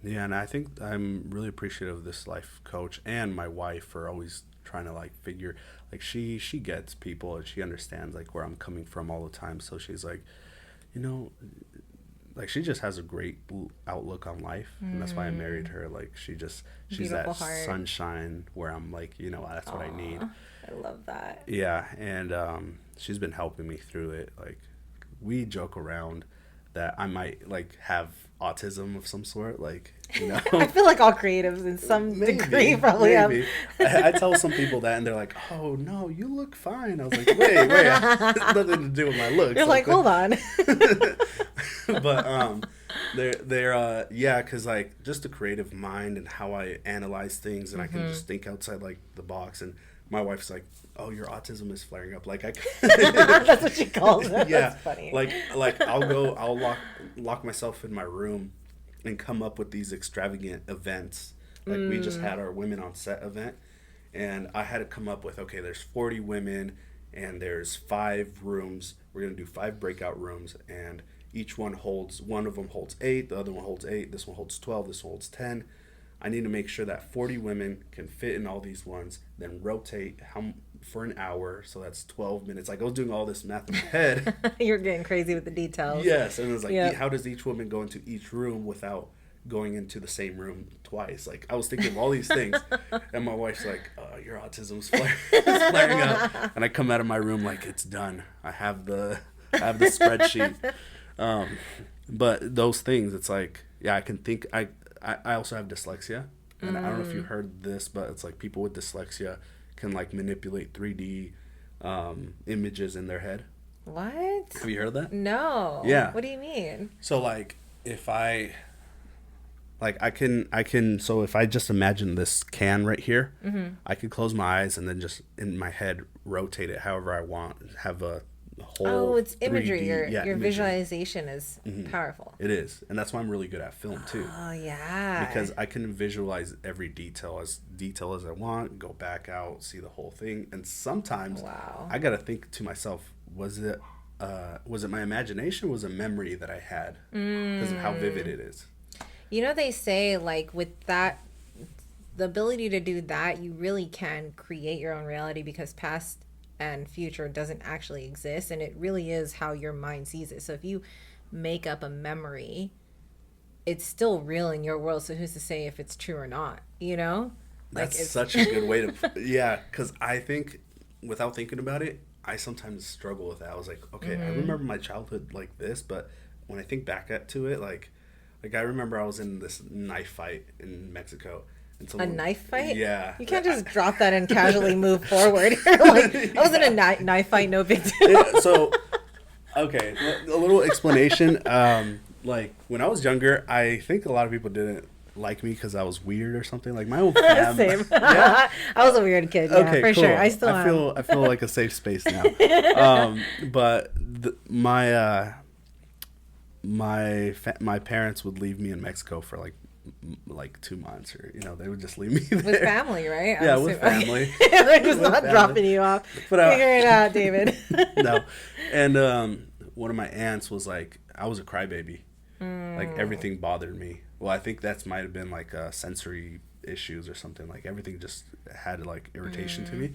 Yeah, and I think I'm really appreciative of this life coach and my wife for always trying to like figure, like she gets people and she understands like where I'm coming from all the time. So she's like, you know, like she just has a great outlook on life, and that's why I married her. Like she's Beautiful that heart. sunshine where I'm like, you know, that's what I need. I love that. Yeah, and she's been helping me through it. Like we joke around that I might like have autism of some sort, like, you know. I feel like all creatives in some degree probably have. I tell some people that and they're like, oh no, you look fine. I was like, wait, it's nothing to do with my looks. You're like, hold on. But they're yeah, because like just the creative mind and how I analyze things, and I can just think outside like the box. And my wife's like, oh, your autism is flaring up. Like that's what she calls it. Yeah, that's funny. Like I'll lock myself in my room and come up with these extravagant events. Like we just had our women on set event, and I had to come up with, okay, there's 40 women and there's 5 rooms. We're gonna do 5 breakout rooms, and each one of them holds 8, the other one holds 8, this one holds 12, this one holds 10. I need to make sure that 40 women can fit in all these ones, then rotate for an hour, so that's 12 minutes. Like I was doing all this math in my head. You're getting crazy with the details. Yes, and it was like, how does each woman go into each room without going into the same room twice? Like I was thinking of all these things, and my wife's like, your autism's flaring up, and I come out of my room like, it's done. I have the spreadsheet. But those things, it's like, yeah, I can think. I also have dyslexia, and I don't know if you heard this, but it's like people with dyslexia can like manipulate 3D images in their head. What? Have you heard of that? No. Yeah. What do you mean? So like if I can so if I just imagine this can right here, I could close my eyes and then just in my head rotate it however I want, have a whole it's imagery. 3D, Your imagery. Visualization is powerful. It is, and that's why I'm really good at film too. Oh yeah. Because I can visualize every detail as I want, go back out, see the whole thing, and sometimes I gotta think to myself, was it my imagination, or was it a memory that I had because of how vivid it is? You know, they say like with that, the ability to do that, you really can create your own reality, because past and future doesn't actually exist, and it really is how your mind sees it. So if you make up a memory, it's still real in your world, so who's to say if it's true or not, you know? That's like such a good way to because I think without thinking about it, I sometimes struggle with that. I was like, okay, I remember my childhood like this, but when I think back to it, like I remember I was in this knife fight in Mexico. A knife fight? Yeah. You can't just drop that and casually move forward. Like, I was in a knife fight, no big deal. So, okay, a little explanation. Like, when I was younger, I think a lot of people didn't like me because I was weird or something. Like, my own family. Same. Yeah. I was a weird kid, for cool. Sure. I still am. I feel like a safe space now. But my parents would leave me in Mexico for like 2 months, or they would just leave me there. With family, right? Yeah, with family. They're just not dropping you off. But, figure it out, David. No. And one of my aunts was like, I was a crybaby. Like everything bothered me. Well, I think that might have been like sensory issues or something. Like everything just had like irritation to me.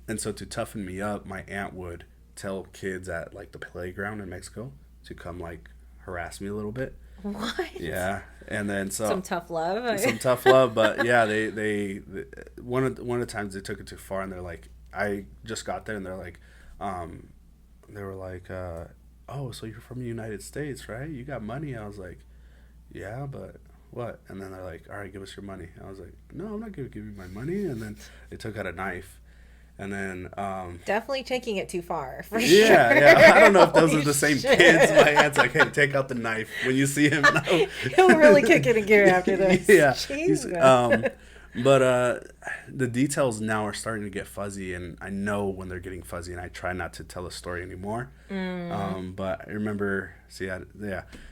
And so to toughen me up, my aunt would tell kids at like the playground in Mexico to come like harass me a little bit. What? Yeah. And then some tough love. Some tough love, but yeah, they one of the times they took it too far, and they're like, I just got there, and they're like, they were like, oh, so you're from the United States, right? You got money? I was like, yeah, but what? And then they're like, all right, give us your money. I was like, no, I'm not gonna give you my money. And then they took out a knife. And then definitely taking it too far, for sure. Yeah. I don't know if those are the same kids. My aunt's like, hey, take out the knife when you see him. No. He'll really kick it in gear after this. Yeah. But the details now are starting to get fuzzy, and I know when they're getting fuzzy, and I try not to tell a story anymore. But I remember,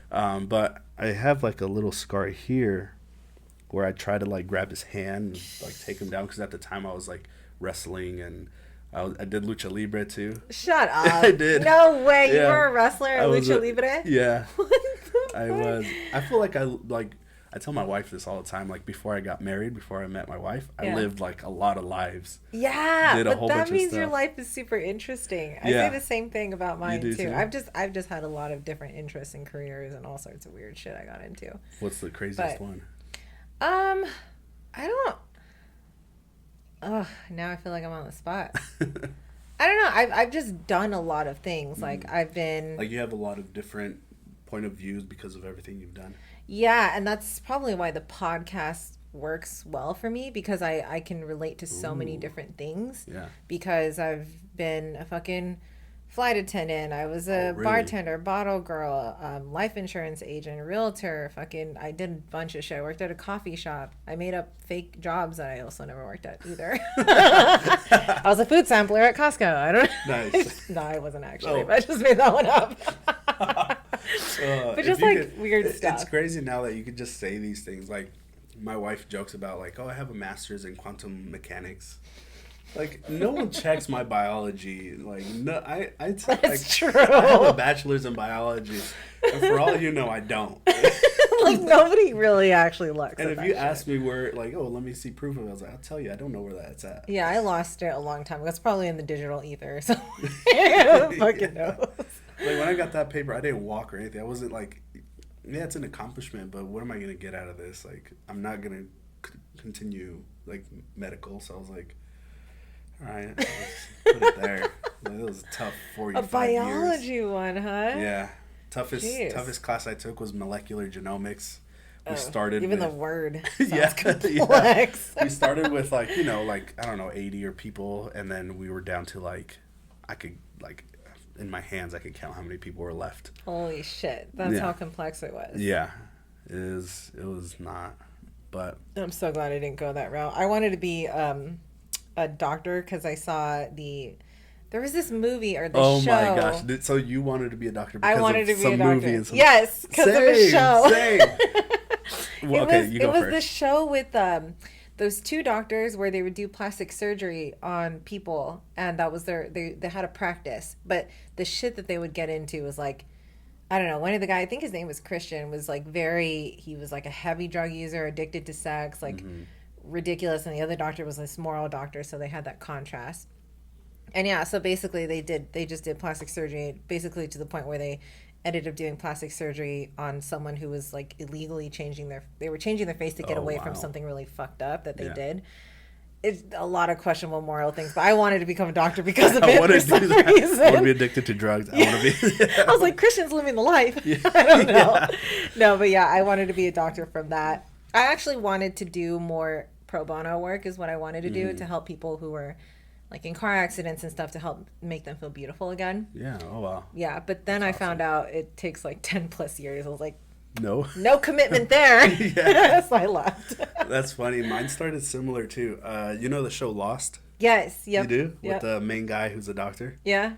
but I have like a little scar here where I try to like grab his hand and like take him down, because at the time I was like wrestling, and I did lucha libre too. Shut up. I did. No way. You were a wrestler in lucha libre? Yeah. What the fuck? I was. I feel like I I tell my wife this all the time. Like before I got married, before I met my wife, I lived like a lot of lives. Yeah, did a but whole that bunch means of stuff. Your life is super interesting. I say the same thing about mine too. I've just had a lot of different interests and careers and all sorts of weird shit I got into. What's the craziest one? I don't. Oh, now I feel like I'm on the spot. I don't know. I've just done a lot of things. Like I've been like you have a lot of different point of views because of everything you've done. Yeah, and that's probably why the podcast works well for me, because I can relate to so many different things. Yeah. Because I've been a fucking flight attendant. I was a bartender, bottle girl, life insurance agent, realtor. Fucking, I did a bunch of shit. I worked at a coffee shop. I made up fake jobs that I also never worked at either. I was a food sampler at Costco. I don't know. Nice. No, I wasn't actually. But I just made that one up. But just like weird stuff. It's crazy now that you could just say these things. Like my wife jokes about like, oh, I have a master's in quantum mechanics. Like no one checks my biology. Like no, That's like, true. I have a bachelor's in biology, and for all you know, I don't. Like nobody really actually looks. And if you ask me where, like, oh, let me see proof of it, I was like, I'll tell you, I don't know where that's at. Yeah, I lost it a long time ago. It's probably in the digital ether. So who fucking knows? Like when I got that paper, I didn't walk or anything. I wasn't like, yeah, it's an accomplishment, but what am I gonna get out of this? Like, I'm not gonna continue like medical. So I was like, all right, let's put it there. Like, it was a tough 45 years. A biology one, huh? Yeah, toughest class I took was molecular genomics. We started even with, the word sounds complex. We started with like, you know, like I don't know, 80 or people, and then we were down to like, I could like in my hands I could count how many people were left. Holy shit, that's how complex it was. Yeah, it was not, but I'm so glad I didn't go that route. I wanted to be a doctor because I saw there was this movie or the show. Oh my gosh! So you wanted to be a doctor because I wanted of to be some a doctor. Movie and some... Yes, because of a show. Same. Well, okay, you go first. It was the show with those two doctors where they would do plastic surgery on people, and that was they had a practice. But the shit that they would get into was like, I don't know. One of the guys, I think his name was Christian, was like he was like a heavy drug user, addicted to sex, like ridiculous. And the other doctor was this moral doctor, so they had that contrast. And yeah, so basically they just did plastic surgery, basically to the point where they ended up doing plastic surgery on someone who was like illegally changing their face to get away from something really fucked up that they did. It's a lot of questionable moral things, but I wanted to become a doctor because of it for some reason. I want to be addicted to drugs. I want to be. I was like, Christian's living the life. Yeah. I don't know. Yeah. No, but yeah, I wanted to be a doctor from that. I actually wanted to do more pro bono work is what I wanted to do to help people who were like in car accidents and stuff to help make them feel beautiful again. Yeah. Oh, wow. Yeah. But then I found out it takes like 10 plus years. I was like, no commitment there. So I left. That's funny. Mine started similar too. You know the show Lost? Yes. Yep. You do? With the main guy who's a doctor? Yeah.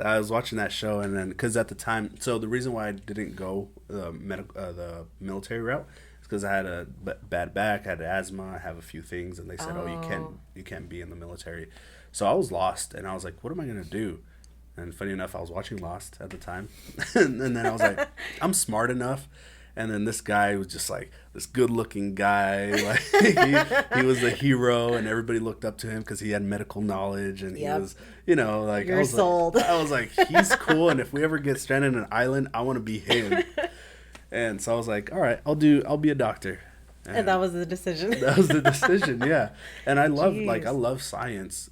I was watching that show, and then because at the time, so the reason why I didn't go the military route is because I had a bad back, I had asthma, I have a few things, and they said, you can't be in the military. So I was lost, and I was like, what am I gonna do? And funny enough, I was watching Lost at the time, and then I was like, I'm smart enough. And then this guy was just like this good-looking guy, like he was the hero, and everybody looked up to him because he had medical knowledge, and he was, you know, like You're sold. I was like, he's cool, and if we ever get stranded on an island, I want to be him. And so I was like, all right, I'll be a doctor. And that was the decision. That was the decision, yeah. And I love science.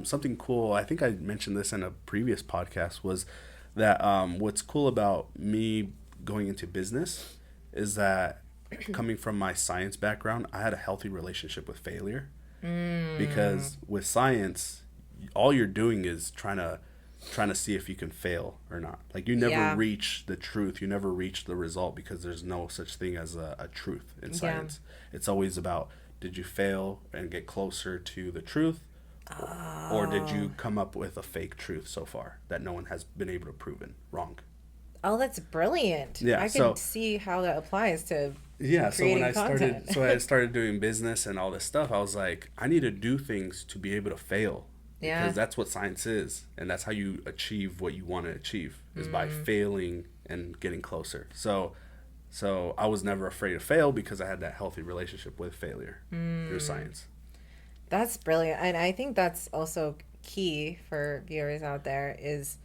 Something cool, I think I mentioned this in a previous podcast, was that what's cool about me going into business is that coming from my science background, I had a healthy relationship with failure. Because with science, all you're doing is trying to see if you can fail or not. Like you never reach the truth, you never reach the result, because there's no such thing as a truth in science. It's always about, did you fail and get closer to the truth, or did you come up with a fake truth so far that no one has been able to prove wrong? Oh, that's brilliant. Yeah, I can see how that applies to creating content. So when I started doing business and all this stuff, I was like, I need to do things to be able to fail. Because that's what science is, and that's how you achieve what you want to achieve, is by failing and getting closer. So So I was never afraid to fail because I had that healthy relationship with failure through science. That's brilliant. And I think that's also key for viewers out there is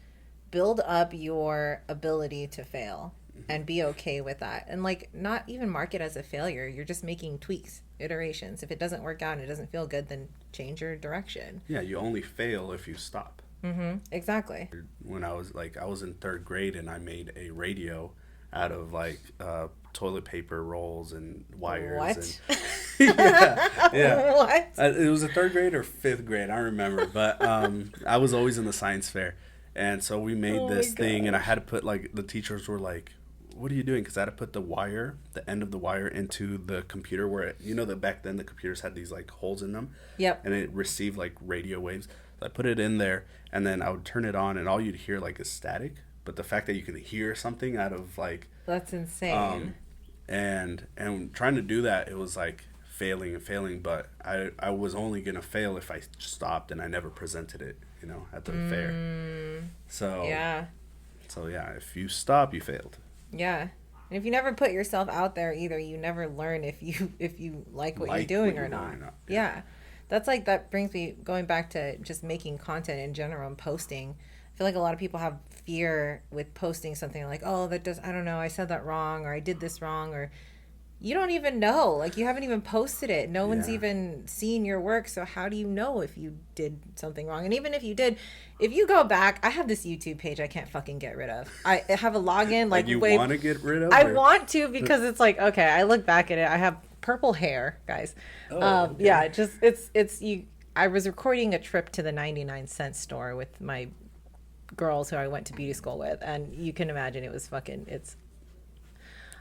build up your ability to fail and be okay with that. And like not even mark it as a failure. You're just making tweaks, iterations. If it doesn't work out and it doesn't feel good, then change your direction. Yeah, you only fail if you stop. Exactly. When I was in 3rd grade and I made a radio out of like toilet paper rolls and wires. What? And, yeah. What? It was a 3rd grade or 5th grade, I don't remember. But I was always in the science fair, and so we made this thing, and I had to put like the teachers were like, "What are you doing?" Because I had to put the end of the wire into the computer where that back then the computers had these like holes in them. Yep. And it received like radio waves. So I put it in there, and then I would turn it on, and all you'd hear like is static. But the fact that you can hear something out of like that's insane. And trying to do that, it was like failing, but I was only gonna fail if I stopped and I never presented it, at the fair. So yeah, if you stop, you failed. Yeah, and if you never put yourself out there either, you never learn if you like what you're doing or not. Yeah. That's like, that brings me going back to just making content in general and posting. I feel like a lot of people have fear with posting something like, oh, I don't know, I said that wrong, or I did this wrong, or you don't even know. Like, you haven't even posted it. No one's even seen your work. So how do you know if you did something wrong? And even if you did, if you go back, I have this YouTube page I can't fucking get rid of. I have a login. Like you want to get rid of? I want to, because it's like, okay, I look back at it. I have purple hair, guys. Okay. Yeah, it's you. I was recording a trip to the 99-cent store with my girls who I went to beauty school with, and you can imagine it was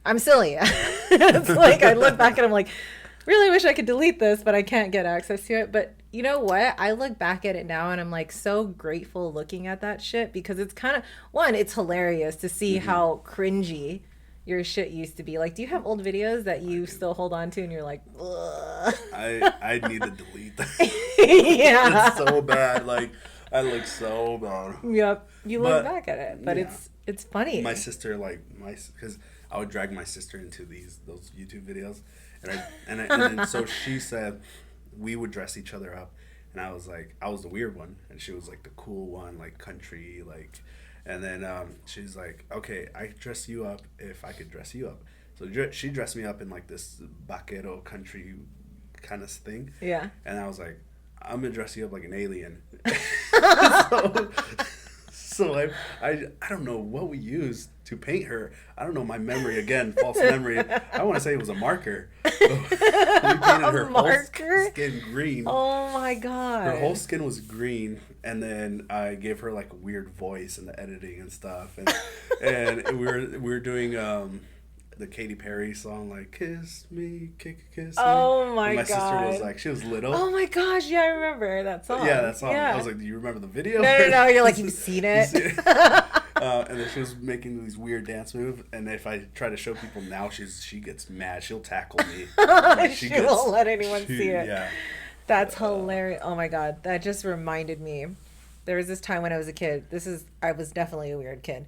I'm silly. It's like I look back and I'm like, really wish I could delete this, but I can't get access to it. But you know what? I look back at it now and I'm like so grateful looking at that shit, because it's kind of, it's hilarious to see how cringy your shit used to be. Like, do you have old videos that you still hold on to and you're like, ugh? I need to delete that. Yeah. It's so bad. Like, I look so bad. Yep. You look back at it, but it's funny. My sister, because I would drag my sister into those YouTube videos, and then so she said we would dress each other up, and I was like, I was the weird one, and she was like the cool one, like country, like, and then she's like, okay, I dress you up if I could dress you up. So she dressed me up in like this vaquero country kind of thing. Yeah. And I was like, I'm gonna dress you up like an alien. So I don't know what we used to paint her. I don't know, my memory again, false memory. I want to say it was a marker. We painted her whole skin green. Oh my god. Her whole skin was green, and then I gave her like a weird voice in the editing and stuff, and we were doing the Katy Perry song, like kiss me, kiss me. Oh my god. My sister was like, she was little. Oh my gosh, yeah, I remember that song. Yeah, that song. Yeah. I was like, do you remember the video? No, you're like, you've seen it. And then she was making these weird dance moves, and if I try to show people now, she gets mad. She'll tackle me. Like, she won't let anyone see it. Yeah. That's hilarious. Oh my god, that just reminded me. There was this time when I was a kid. I was definitely a weird kid,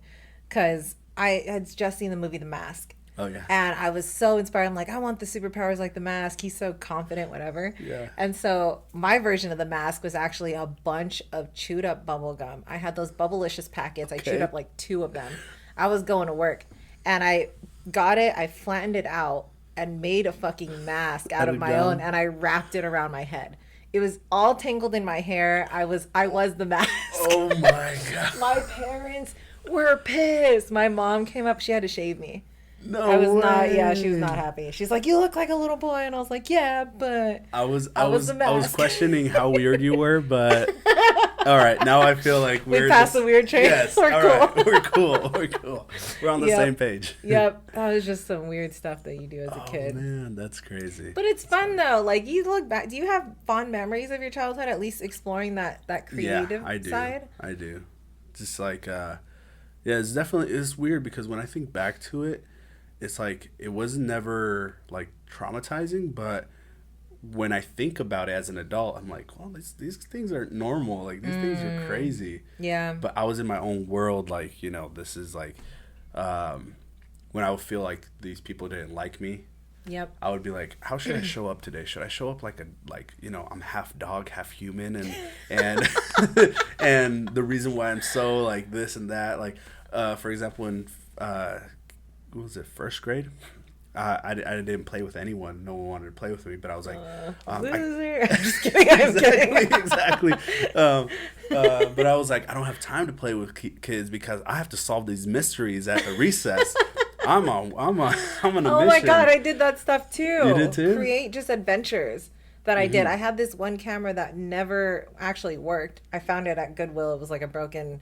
because I had just seen the movie The Mask. Oh, yeah. And I was so inspired. I'm like, I want the superpowers like The Mask. He's so confident, whatever. Yeah. And so my version of The Mask was actually a bunch of chewed up bubble gum. I had those Bubblicious packets. I chewed up like 2 of them. I was going to work. And I got it. I flattened it out and made a fucking mask out of my own. And I wrapped it around my head. It was all tangled in my hair. I was the mask. Oh, my God. My parents were pissed. My mom came up. She had to shave me. No, I was not. Yeah, she was not happy. She's like, "You look like a little boy," and I was like, "Yeah, but I was questioning how weird you were, but all right, now I feel like we passed the weird train. Yes, we're cool. We're cool. We're on the same page. Yep, that was just some weird stuff that you do as a kid. Oh man, that's crazy. But it's fun though. Like, you look back. Do you have fond memories of your childhood? At least exploring that creative side. I do. Just like it's weird because when I think back to it. It's like, it was never like traumatizing, but when I think about it as an adult, I'm like, well, these things aren't normal. Like, these things are crazy. Yeah. But I was in my own world. Like, this is like, when I would feel like these people didn't like me, yep, I would be like, how should I show up today? Should I show up like I'm half dog, half human, and and the reason why I'm so like this and that, like for example, in what was it, first grade? I didn't play with anyone. No one wanted to play with me, but I was like, loser. I'm just kidding. I'm kidding. Exactly. But I was like, I don't have time to play with kids because I have to solve these mysteries at the recess. I'm on a mission. Oh my God, I did that stuff too. You did too? Create just adventures that I did. I had this one camera that never actually worked. I found it at Goodwill. It was like a broken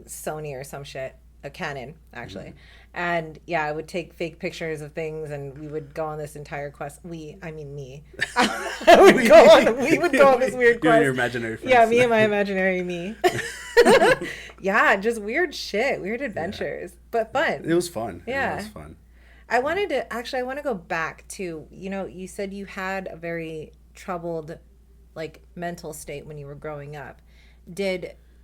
Sony or some shit. A Canon, actually. And yeah, I would take fake pictures of things and we would go on this entire quest. Me. We would go on this weird quest. Your imaginary friends. Yeah, me and my imaginary me. Yeah, just weird shit, weird adventures, but fun. It was fun. Yeah. It was fun. I want to go back to, you said you had a very troubled, like, mental state when you were growing up.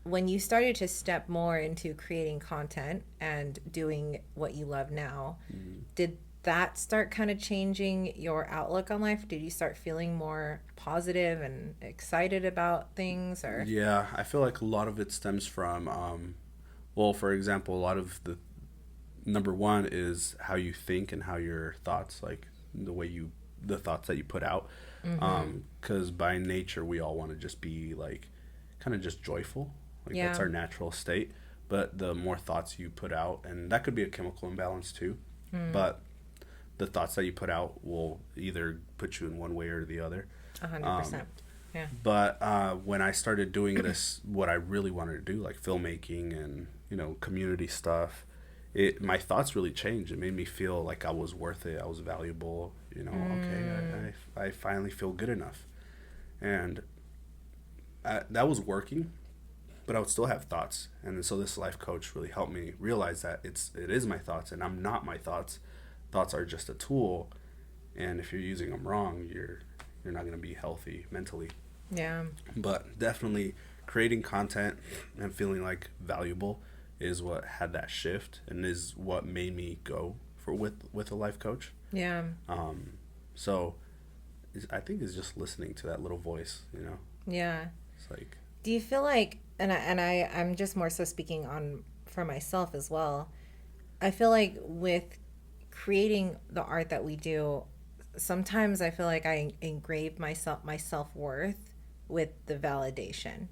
When you started to step more into creating content and doing what you love now, did that start kind of changing your outlook on life? Did you start feeling more positive and excited about things? Or Yeah, I feel like a lot of it stems from, for example, a lot of the number one is how you think and how your thoughts, like the thoughts that you put out. Because by nature, we all want to just be like kind of just joyful. Like that's our natural state. But the more thoughts you put out, and that could be a chemical imbalance too, but the thoughts that you put out will either put you in one way or the other. 100%. Yeah. But when I started doing this, what I really wanted to do, like filmmaking and, community stuff, my thoughts really changed. It made me feel like I was worth it. I was valuable. Okay, I finally feel good enough. And that was working. But I would still have thoughts, and so this life coach really helped me realize that it is my thoughts, and I'm not my thoughts. Thoughts are just a tool, and if you're using them wrong, you're not going to be healthy mentally. Yeah. But definitely creating content and feeling like valuable is what had that shift, and is what made me go with a life coach. Yeah. So I think it's just listening to that little voice, Yeah. It's like. Do you feel like, I'm just more so speaking for myself as well, I feel like with creating the art that we do, sometimes I feel like I engrave my self-worth with the validation.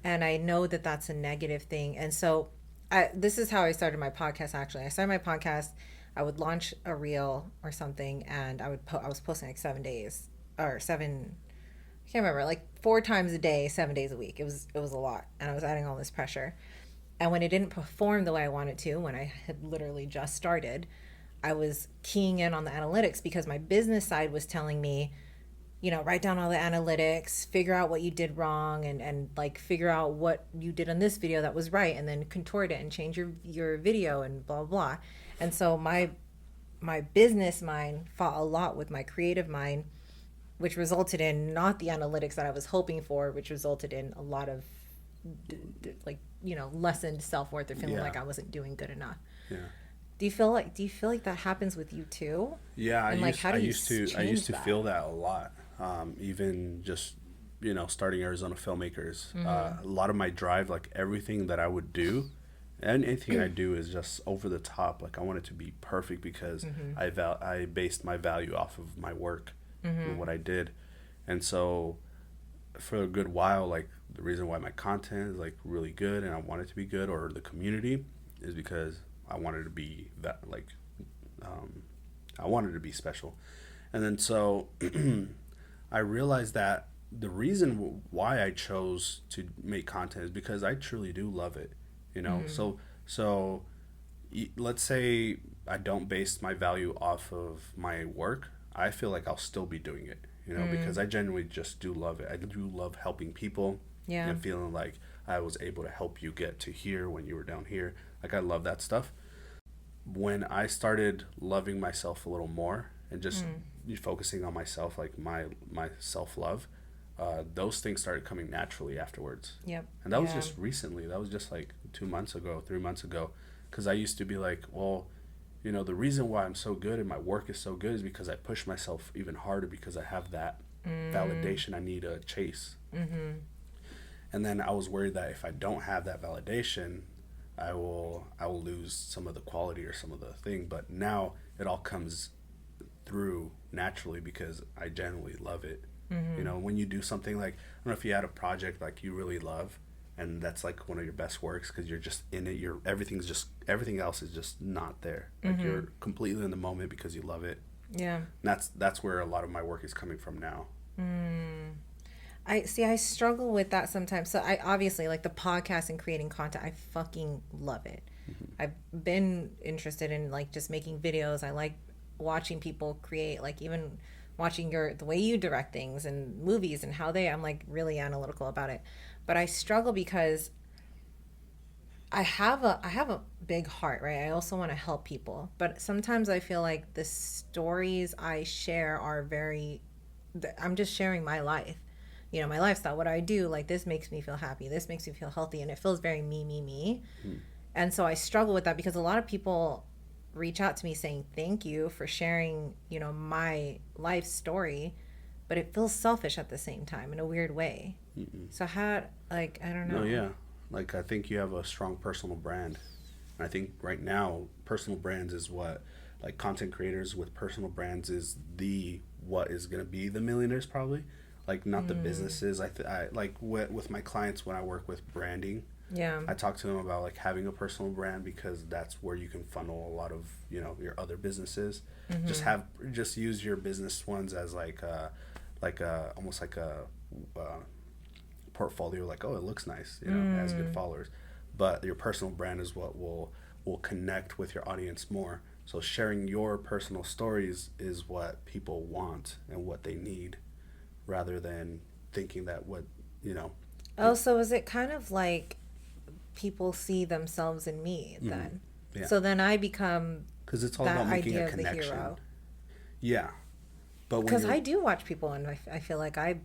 And I know that that's a negative thing. And so this is how I started my podcast, actually. I started my podcast, I would launch a reel or something, and I was posting like 7 days, or 7, I can't remember, like 4 times a day, 7 days a week. It was a lot, and I was adding all this pressure. And when it didn't perform the way I wanted to, when I had literally just started, I was keying in on the analytics because my business side was telling me, write down all the analytics, figure out what you did wrong, and like figure out what you did on this video that was right, and then contort it and change your video and blah, blah. And so my business mind fought a lot with my creative mind, which resulted in not the analytics that I was hoping for, which resulted in a lot of lessened self-worth or feeling like I wasn't doing good enough. Yeah. Do you feel like that happens with you too? Yeah, I used to feel that a lot. Even just, starting Arizona Filmmakers, a lot of my drive, like everything that I would do, and anything I do is just over the top. Like I want it to be perfect because I based my value off of my work. And what I did. And so for a good while, like the reason why my content is like really good and I want it to be good, or the community, is because I wanted to be that, like I wanted to be special. And then so I realized that the reason why I chose to make content is because I truly do love it, so let's say I don't base my value off of my work, I feel like I'll still be doing it, because I genuinely just do love it. I do love helping people. Yeah. And feeling like I was able to help you get to here when you were down here. Like I love that stuff. When I started loving myself a little more and just focusing on myself, like my self-love, those things started coming naturally afterwards. Yep. And that was just recently. That was just like 2 months ago, 3 months ago. Because I used to be like, well, you know, the reason why I'm so good and my work is so good is because I push myself even harder because I have that validation I need to chase. Mm-hmm. And then I was worried that if I don't have that validation, I will lose some of the quality or some of the thing. But now it all comes through naturally because I genuinely love it. Mm-hmm. You know, when you do something like, I don't know if you had a project like you really love, and that's like one of your best works because you're just in it. Everything else is just not there. Like mm-hmm. you're completely in the moment because you love it. Yeah. And that's where a lot of my work is coming from now. I struggle with that sometimes. So I obviously like the podcast and creating content. I fucking love it. Mm-hmm. I've been interested in like just making videos. I like watching people create, like even watching the way you direct things and movies and how I'm like really analytical about it. But I struggle because I have a big heart, right? I also want to help people, but sometimes I feel like the stories I share are I'm just sharing my life, you know, my lifestyle, what I do. Like this makes me feel happy, this makes me feel healthy, and it feels very me. And so I struggle with that because a lot of people reach out to me saying thank you for sharing, you know, my life story, but it feels selfish at the same time in a weird way. So how, like, I don't know. No, yeah. Like, I think you have a strong personal brand. And I think right now, personal brands is what, like, content creators with personal brands is what is going to be the millionaires probably. Like, not the businesses. I like, with my clients when I work with branding, yeah, I talk to them about, like, having a personal brand because that's where you can funnel a lot of, you know, your other businesses. Mm-hmm. Just use your business ones as, almost like a portfolio, like, oh, it looks nice, you know, it has good followers, but your personal brand is what will connect with your audience more. So sharing your personal stories is what people want and what they need, rather than thinking that what, you know. So is it kind of like people see themselves in me then? Yeah. So then I become, because it's all about making a connection. Yeah, but because I do watch people and I feel like I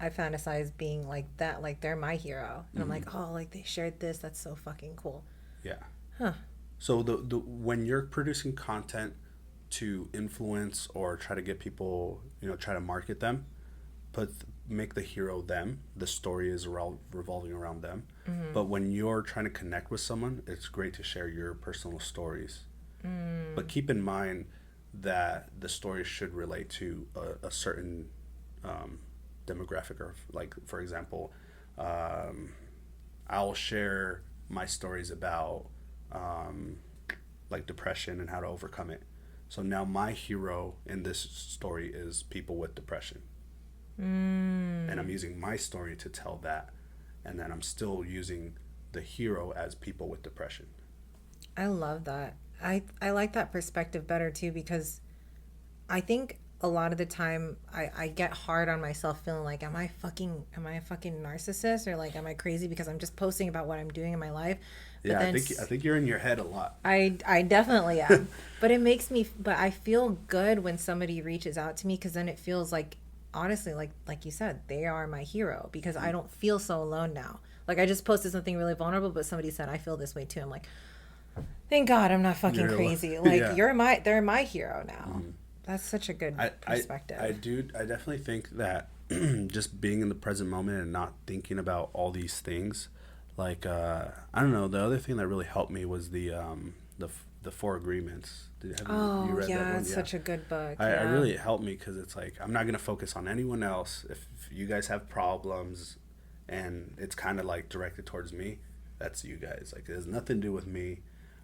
fantasize being like that, like they're my hero, and I'm like, oh, like they shared this, that's so fucking cool. Yeah. Huh. So the when you're producing content to influence or try to get people, you know, try to market them, make the hero them. The story is revolving around them. But when you're trying to connect with someone, it's great to share your personal stories. But keep in mind that the story should relate to a certain demographic, or like, for example, I'll share my stories about like depression and how to overcome it. So now my hero in this story is people with depression. And I'm using my story to tell that, and then I'm still using the hero as people with depression. I love that. I like that perspective better too, because I think a lot of the time I get hard on myself, feeling like, am I a fucking narcissist, or like, am I crazy because I'm just posting about what I'm doing in my life? But yeah, I think you're in your head a lot. I definitely am. But I feel good when somebody reaches out to me, because then it feels like, honestly, like you said, they are my hero, because I don't feel so alone now. Like, I just posted something really vulnerable, but somebody said, I feel this way too. I'm like, thank God I'm not fucking crazy. Like, yeah. They're my hero now. That's such a good perspective. I definitely think that just being in the present moment and not thinking about all these things, like, I don't know, the other thing that really helped me was the 4 Agreements. You read that one? It's such a good book. I really, it helped me, because it's like, I'm not going to focus on anyone else. If you guys have problems and it's kind of like directed towards me, that's you guys. Like, it has nothing to do with me.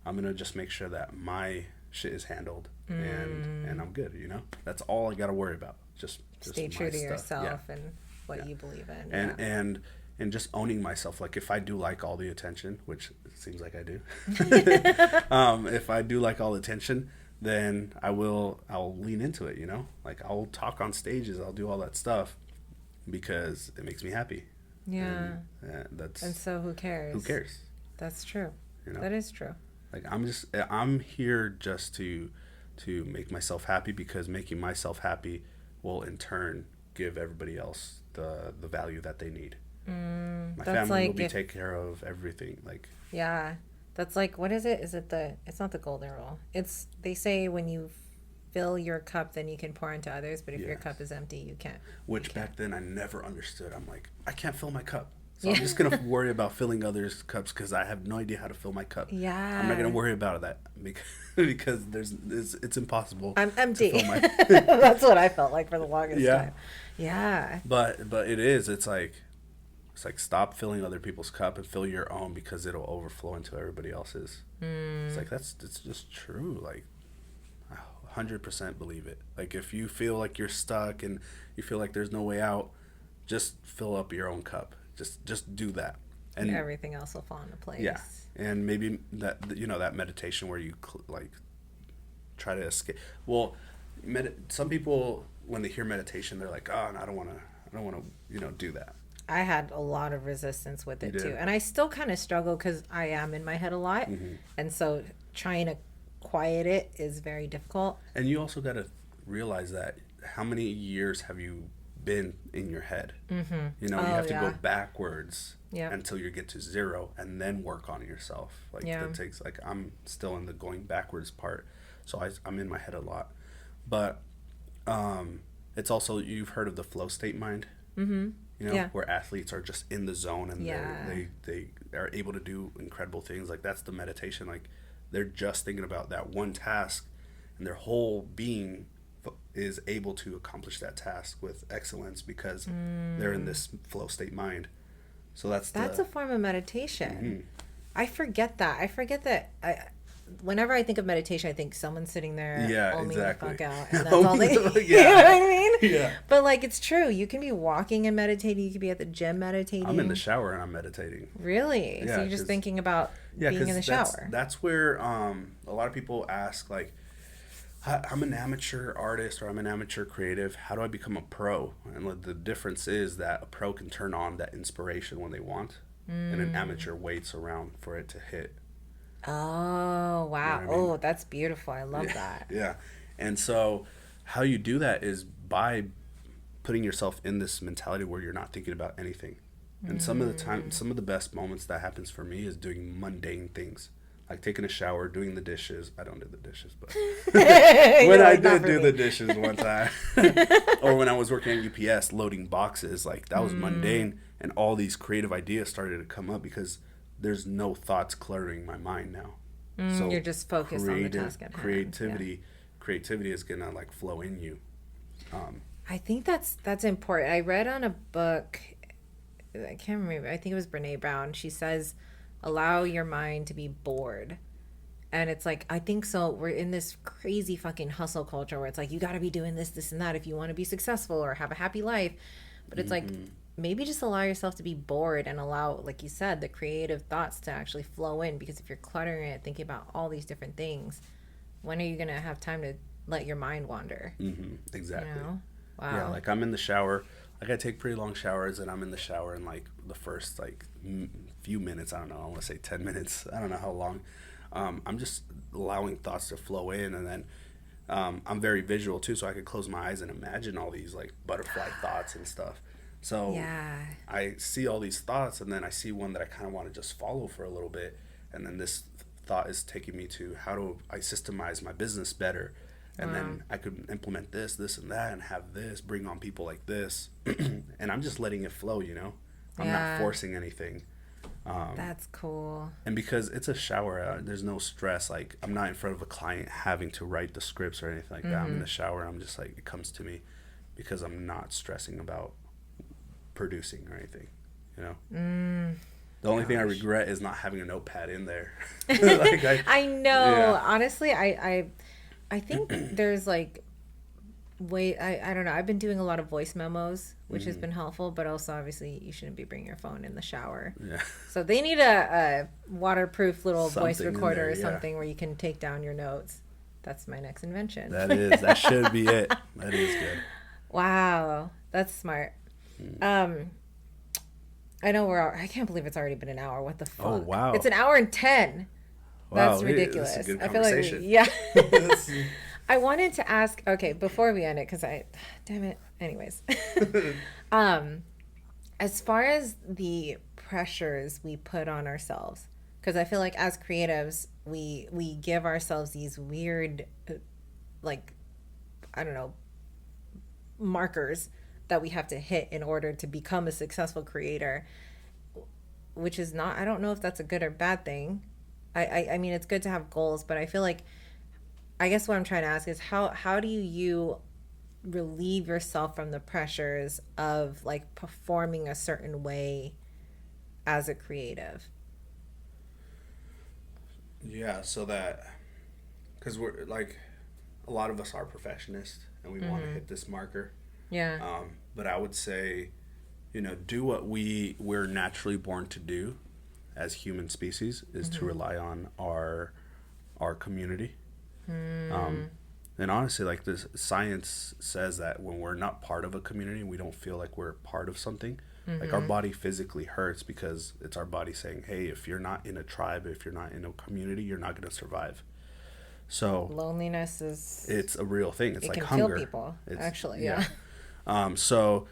I'm going to just make sure that my shit is handled and I'm good, you know? That's all I got to worry about. Just stay true to yourself and what you believe in. And just owning myself. Like, if I do like all the attention, which it seems like I do, if I do like all the attention, then I'll lean into it, you know? Like, I'll talk on stages, I'll do all that stuff because it makes me happy. Yeah. And so who cares? Who cares? That's true. You know? That is true. Like, I'm here just to make myself happy, because making myself happy will in turn give everybody else the value that they need. My family will be take care of everything. Like, yeah, That's like, what is it? Is it it's not the golden rule. They say when you fill your cup, then you can pour into others. But if your cup is empty, you can't. Which back then I never understood. I'm like, I can't fill my cup. So I'm just going to worry about filling others' cups because I have no idea how to fill my cup. Yeah. I'm not going to worry about that because it's impossible. I'm empty. To fill my... That's what I felt like for the longest time. Yeah. But it is. It's like stop filling other people's cup and fill your own because it'll overflow into everybody else's. It's like it's just true. Like 100% believe it. Like if you feel like you're stuck and you feel like there's no way out, just fill up your own cup. Just do that, and everything else will fall into place. Yeah, and maybe that meditation where you like try to escape. Well, some people when they hear meditation, they're like, oh, no, I don't want to do that. I had a lot of resistance with it too, and I still kind of struggle because I am in my head a lot, and so trying to quiet it is very difficult. And you also got to realize that how many years have you been in your head? You have to go backwards until you get to 0 and then work on yourself. Like it takes, like, I'm still in the going backwards part, so I'm in my head a lot. But it's also, you've heard of the flow state mind, where athletes are just in the zone and they are able to do incredible things. Like that's the meditation. Like they're just thinking about that one task and their whole being is able to accomplish that task with excellence because they're in this flow state mind. So that's a form of meditation. I forget that. Whenever I think of meditation, I think someone's sitting there oming the fuck out, and that's all they. You know what I mean? Yeah. But like, it's true. You can be walking and meditating. You can be at the gym meditating. I'm in the shower and I'm meditating. Really? Yeah, so you're just thinking about being in the shower. That's where a lot of people ask, like, I'm an amateur artist or I'm an amateur creative. How do I become a pro? And the difference is that a pro can turn on that inspiration when they want, and an amateur waits around for it to hit. Oh, wow. You know what I mean? That's beautiful. I love that. Yeah. And so how you do that is by putting yourself in this mentality where you're not thinking about anything. And some of the time, some of the best moments that happens for me is doing mundane things. Like taking a shower, doing the dishes. I don't do the dishes, but when I did do the dishes one time, or when I was working at UPS loading boxes, like that was mundane, and all these creative ideas started to come up because there's no thoughts cluttering my mind now. So you're just focused on the task at hand. Creativity is gonna like flow in you. I think that's important. I read on a book, I can't remember. I think it was Brene Brown. She says, allow your mind to be bored. And it's like, I think so. We're in this crazy fucking hustle culture where it's like, you got to be doing this and that if you want to be successful or have a happy life. But it's like, maybe just allow yourself to be bored and allow, like you said, the creative thoughts to actually flow in. Because if you're cluttering it, thinking about all these different things, when are you going to have time to let your mind wander? Exactly. You know? Wow. Yeah, like I'm in the shower. Like I take pretty long showers, and I'm in the shower in like the first like few minutes. I don't know. I want to say 10 minutes. I don't know how long. I'm just allowing thoughts to flow in, and then I'm very visual too, so I could close my eyes and imagine all these like butterfly thoughts and stuff. So I see all these thoughts, and then I see one that I kind of want to just follow for a little bit, and then this thought is taking me to how do I systemize my business better. And then I could implement this and that and have this, bring on people like this. And I'm just letting it flow, you know? I'm not forcing anything. That's cool. And because it's a shower, there's no stress. Like, I'm not in front of a client having to write the scripts or anything like that. I'm in the shower, and I'm just like, it comes to me because I'm not stressing about producing or anything, you know? The only thing I regret is not having a notepad in there. Like I know. Yeah. Honestly, I think there's like I don't know. I've been doing a lot of voice memos, which has been helpful, but also obviously you shouldn't be bringing your phone in the shower. Yeah. So they need a waterproof little voice recorder or something where you can take down your notes. That's my next invention. That should be it. That is good. Wow. That's smart. I know I can't believe it's already been an hour. What the fuck? Oh, wow. It's an hour and 10. Wow, that's ridiculous. This is a good conversation. I feel like I wanted to ask, okay, before we end it, because damn it. Anyways, as far as the pressures we put on ourselves, Because I feel like as creatives, we give ourselves these weird, like, I don't know, markers that we have to hit in order to become a successful creator, which is not, I don't know if that's a good or bad thing. I mean, it's good to have goals, but I feel like, I guess what I'm trying to ask is how do you relieve yourself from the pressures of like performing a certain way as a creative? Yeah, so that, because we're like, a lot of us are perfectionists and we want to hit this marker. Yeah. But I would say, do what we're naturally born to do as human species, is to rely on our community. And honestly, like, this science says that when we're not part of a community, we don't feel like we're part of something. Like, our body physically hurts because it's our body saying, hey, if you're not in a tribe, if you're not in a community, you're not going to survive. So loneliness is, it's a real thing. It's like can hunger. Kill people, it's, actually. Yeah. So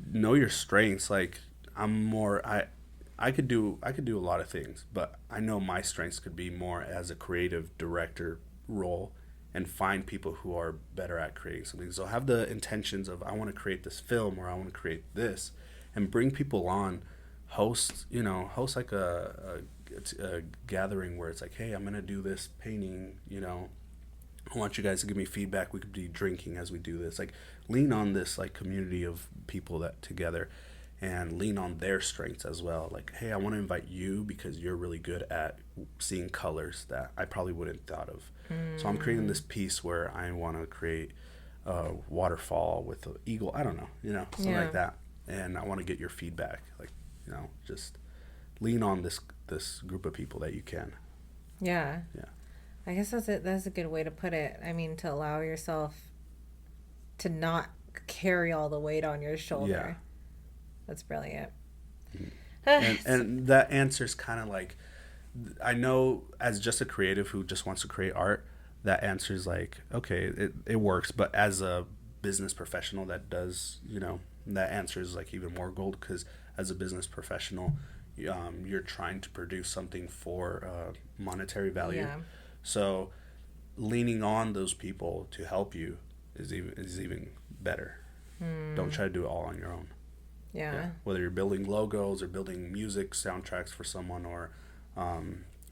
know your strengths. Like, I could do a lot of things, but I know my strengths could be more as a creative director role, and find people who are better at creating something. So have the intentions of, I want to create this film, or I want to create this, and bring people on, host like a gathering where it's like, hey, I'm going to do this painting, I want you guys to give me feedback. We could be drinking as we do this. Like, lean on this like community of people that together, and lean on their strengths as well. Like, hey, I want to invite you because you're really good at seeing colors that I probably wouldn't thought of. So I'm creating this piece where I want to create a waterfall with an eagle. I don't know, something like that. And I want to get your feedback. Like, just lean on this group of people that you can. Yeah. Yeah. I guess that's it. That's a good way to put it. I mean, to allow yourself to not carry all the weight on your shoulder. Yeah. That's brilliant. And that answer's kind of like, I know as just a creative who just wants to create art, that answer is like, okay, it works. But as a business professional that does, that answer is like even more gold, because as a business professional, you're trying to produce something for monetary value. Yeah. So leaning on those people to help you is even better. Don't try to do it all on your own. Yeah. Whether you're building logos or building music soundtracks for someone, or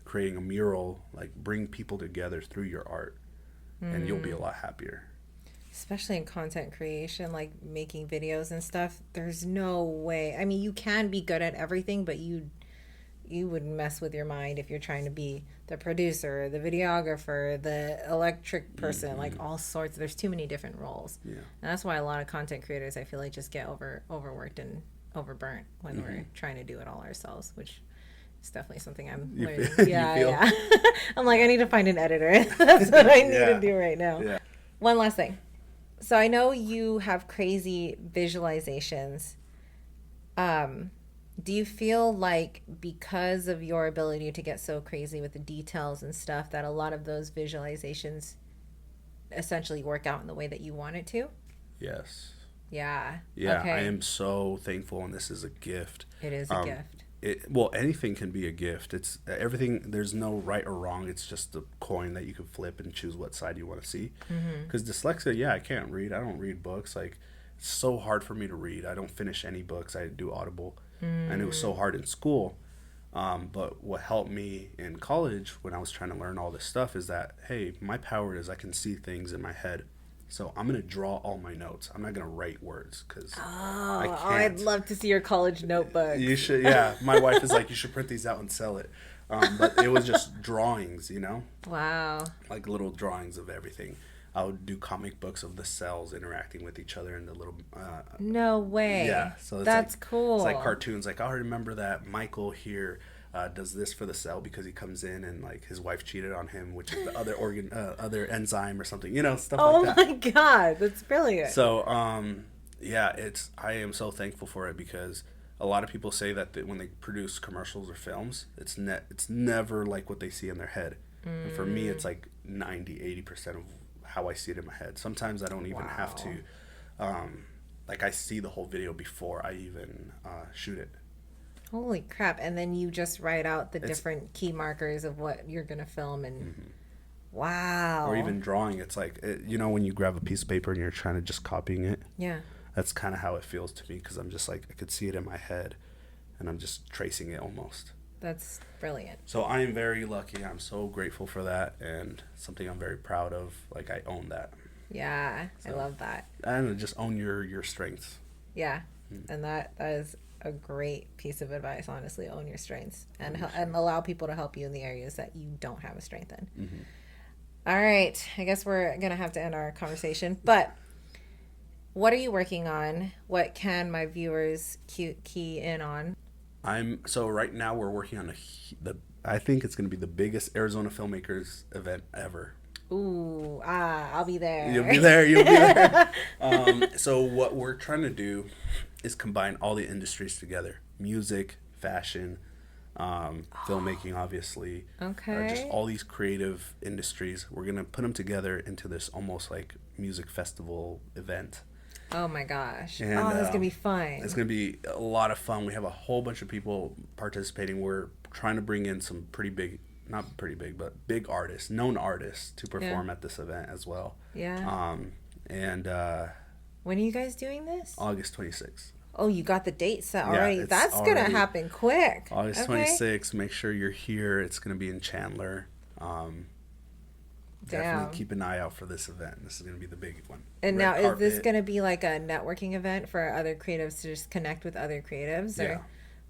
creating a mural, like, bring people together through your art, and you'll be a lot happier. Especially in content creation, like making videos and stuff, there's no way. I mean, you can be good at everything, but you would mess with your mind if you're trying to be the producer, the videographer, the electric person, like all sorts. There's too many different roles. Yeah. And that's why a lot of content creators, I feel like, just get overworked and overburnt when we're trying to do it all ourselves, which is definitely something I'm learning. Yeah. I'm like, I need to find an editor. That's what I need to do right now. Yeah. One last thing. So I know you have crazy visualizations. Do you feel like because of your ability to get so crazy with the details and stuff, that a lot of those visualizations essentially work out in the way that you want it to? Yes. Yeah. Yeah, okay. I am so thankful, and this is a gift. It is a gift. Well, anything can be a gift. It's everything. There's no right or wrong. It's just a coin that you can flip and choose what side you want to see. Because dyslexia, I can't read. I don't read books. Like, it's so hard for me to read. I don't finish any books. I do Audible. And it was so hard in school. But what helped me in college when I was trying to learn all this stuff is that, hey, my power is I can see things in my head. So I'm going to draw all my notes. I'm not going to write words because I can't. I'd love to see your college notebook. You should, yeah. My wife is like, you should print these out and sell it. But it was just drawings, Wow. Like little drawings of everything. I would do comic books of the cells interacting with each other in the little... no way. Yeah. So that's like, cool. It's like cartoons. Like, I remember that Michael here does this for the cell because he comes in and, like, his wife cheated on him, which is the other other enzyme or something, stuff like that. Oh my God, that's brilliant. So, I am so thankful for it, because a lot of people say that when they produce commercials or films, it's never like what they see in their head. And for me, it's like 90-80% of how I see it in my head. Sometimes I don't even have to, I see the whole video before I even shoot it. Holy crap. And then you just write out the different key markers of what you're going to film and Mm-hmm. Wow. Or even drawing. It's like, when you grab a piece of paper and you're trying to just copying it. Yeah. That's kind of how it feels to me, because I'm just like, I could see it in my head and I'm just tracing it almost. That's brilliant. So I am very lucky. I'm so grateful for that, and something I'm very proud of. Like, I own that. Yeah, so, I love that. And just own your strengths. Yeah, and that is a great piece of advice, honestly. Own your strengths and allow people to help you in the areas that you don't have a strength in. Mm-hmm. All right, I guess we're going to have to end our conversation, but what are you working on? What can my viewers key in on? So right now we're working on I think it's going to be the biggest Arizona Filmmakers event ever. Ooh, I'll be there. You'll be there. So what we're trying to do is combine all the industries together: music, fashion, filmmaking, obviously. Okay. Just all these creative industries. We're going to put them together into this almost like music festival event. Oh my gosh. And, that's going to be fun. It's going to be a lot of fun. We have a whole bunch of people participating. We're trying to bring in some big artists, known artists, to perform at this event as well. Yeah. When are you guys doing this? August 26th. Oh, you got the date set already. That's going to happen quick. August 26th. Make sure you're here. It's going to be in Chandler. Definitely keep an eye out for this event. This is going to be the big one. And now, is this going to be like a networking event for other creatives to just connect with other creatives? Yeah.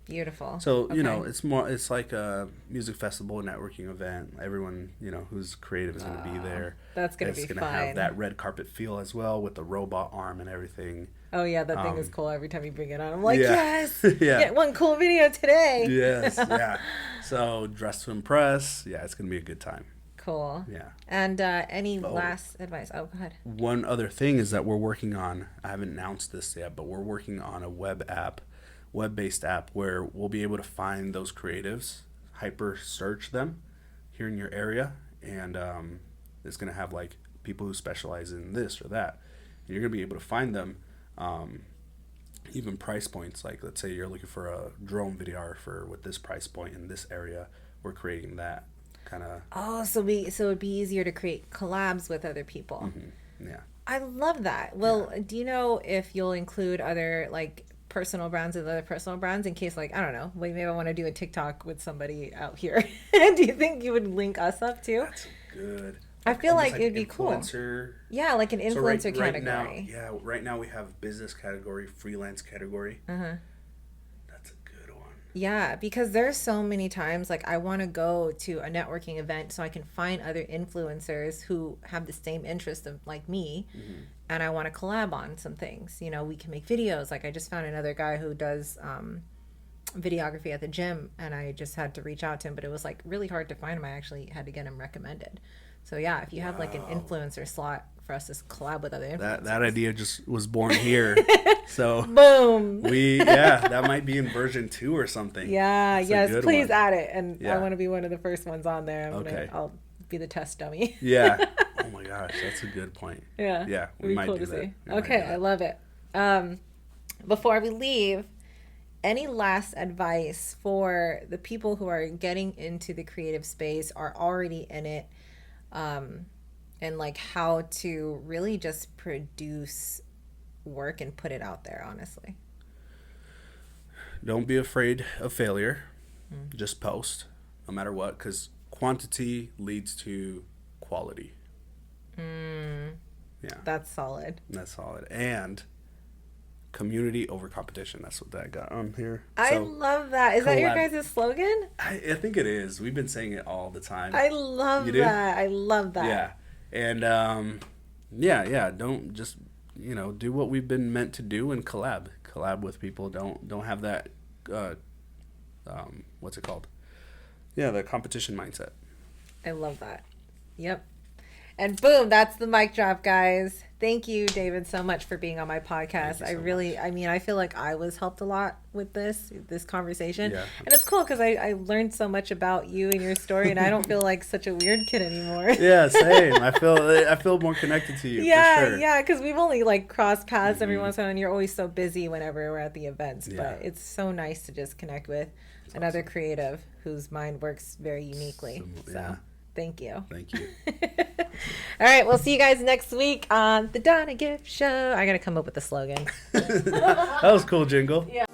Beautiful. So, it's like a music festival networking event. Everyone, who's creative is going to be there. That's going to be fun. It's going to have that red carpet feel as well, with the robot arm and everything. Oh, yeah, that thing is cool every time you bring it on. I'm like, yes, get one cool video today. Yes, yeah. So, dress to impress. Yeah, it's going to be a good time. Cool. Yeah. And any last advice? Oh, go ahead. One other thing is that we're working on, I haven't announced this yet, but we're working on a web-based app where we'll be able to find those creatives, hyper search them here in your area, and it's going to have like people who specialize in this or that. And you're going to be able to find them, even price points. Like, let's say you're looking for a drone videographer with this price point in this area. We're creating that. So it'd be easier to create collabs with other people. Mm-hmm. Yeah, I love that. Well, do you know if you'll include other like personal brands with other personal brands in case, like, I don't know, maybe I want to do a TikTok with somebody out here? Do you think you would link us up too? That's good. I feel like it'd be cool. Yeah, like an influencer category. Right now we have business category, freelance category. That's a good one. Yeah, because there's so many times like I want to go to a networking event so I can find other influencers who have the same interest of like me, and I want to collab on some things. We can make videos. Like I just found another guy who does videography at the gym, and I just had to reach out to him, but it was like really hard to find him. I actually had to get him recommended. So yeah, if you have like an influencer slot for us to collab with other influencers. That idea just was born here. So boom. That might be in version 2 or something. Yeah, yes, please add it. And I want to be one of the first ones on there. I'll be the test dummy. Yeah. Oh my gosh, that's a good point. Yeah. Yeah, we might do that. Okay, I love it. Before we leave, any last advice for the people who are getting into the creative space, are already in it, and like how to really just produce work and put it out there, honestly? Don't be afraid of failure. Just post, no matter what, because quantity leads to quality. Yeah. That's solid. And community over competition. That's what that got on here. I love that. Is that your guys' slogan? I think it is. We've been saying it all the time. I love that. I love that. Yeah. And don't just, do what we've been meant to do and collab with people. Don't have that what's it called? Yeah, the competition mindset. I love that. Yep. And boom, that's the mic drop, guys. Thank you, David, so much for being on my podcast. I feel like I was helped a lot with this conversation. Yeah. And it's cool because I learned so much about you and your story, and I don't feel like such a weird kid anymore. Yeah, same. I feel more connected to you. Yeah, for sure. Yeah, because we've only like crossed paths every once in a while, and you're always so busy whenever we're at the events. Yeah. But it's so nice to just connect with another creative whose mind works very uniquely. So. Thank you. Thank you. All right, we'll see you guys next week on the Danna-Gift Show. I got to come up with a slogan. That was cool, jingle. Yeah.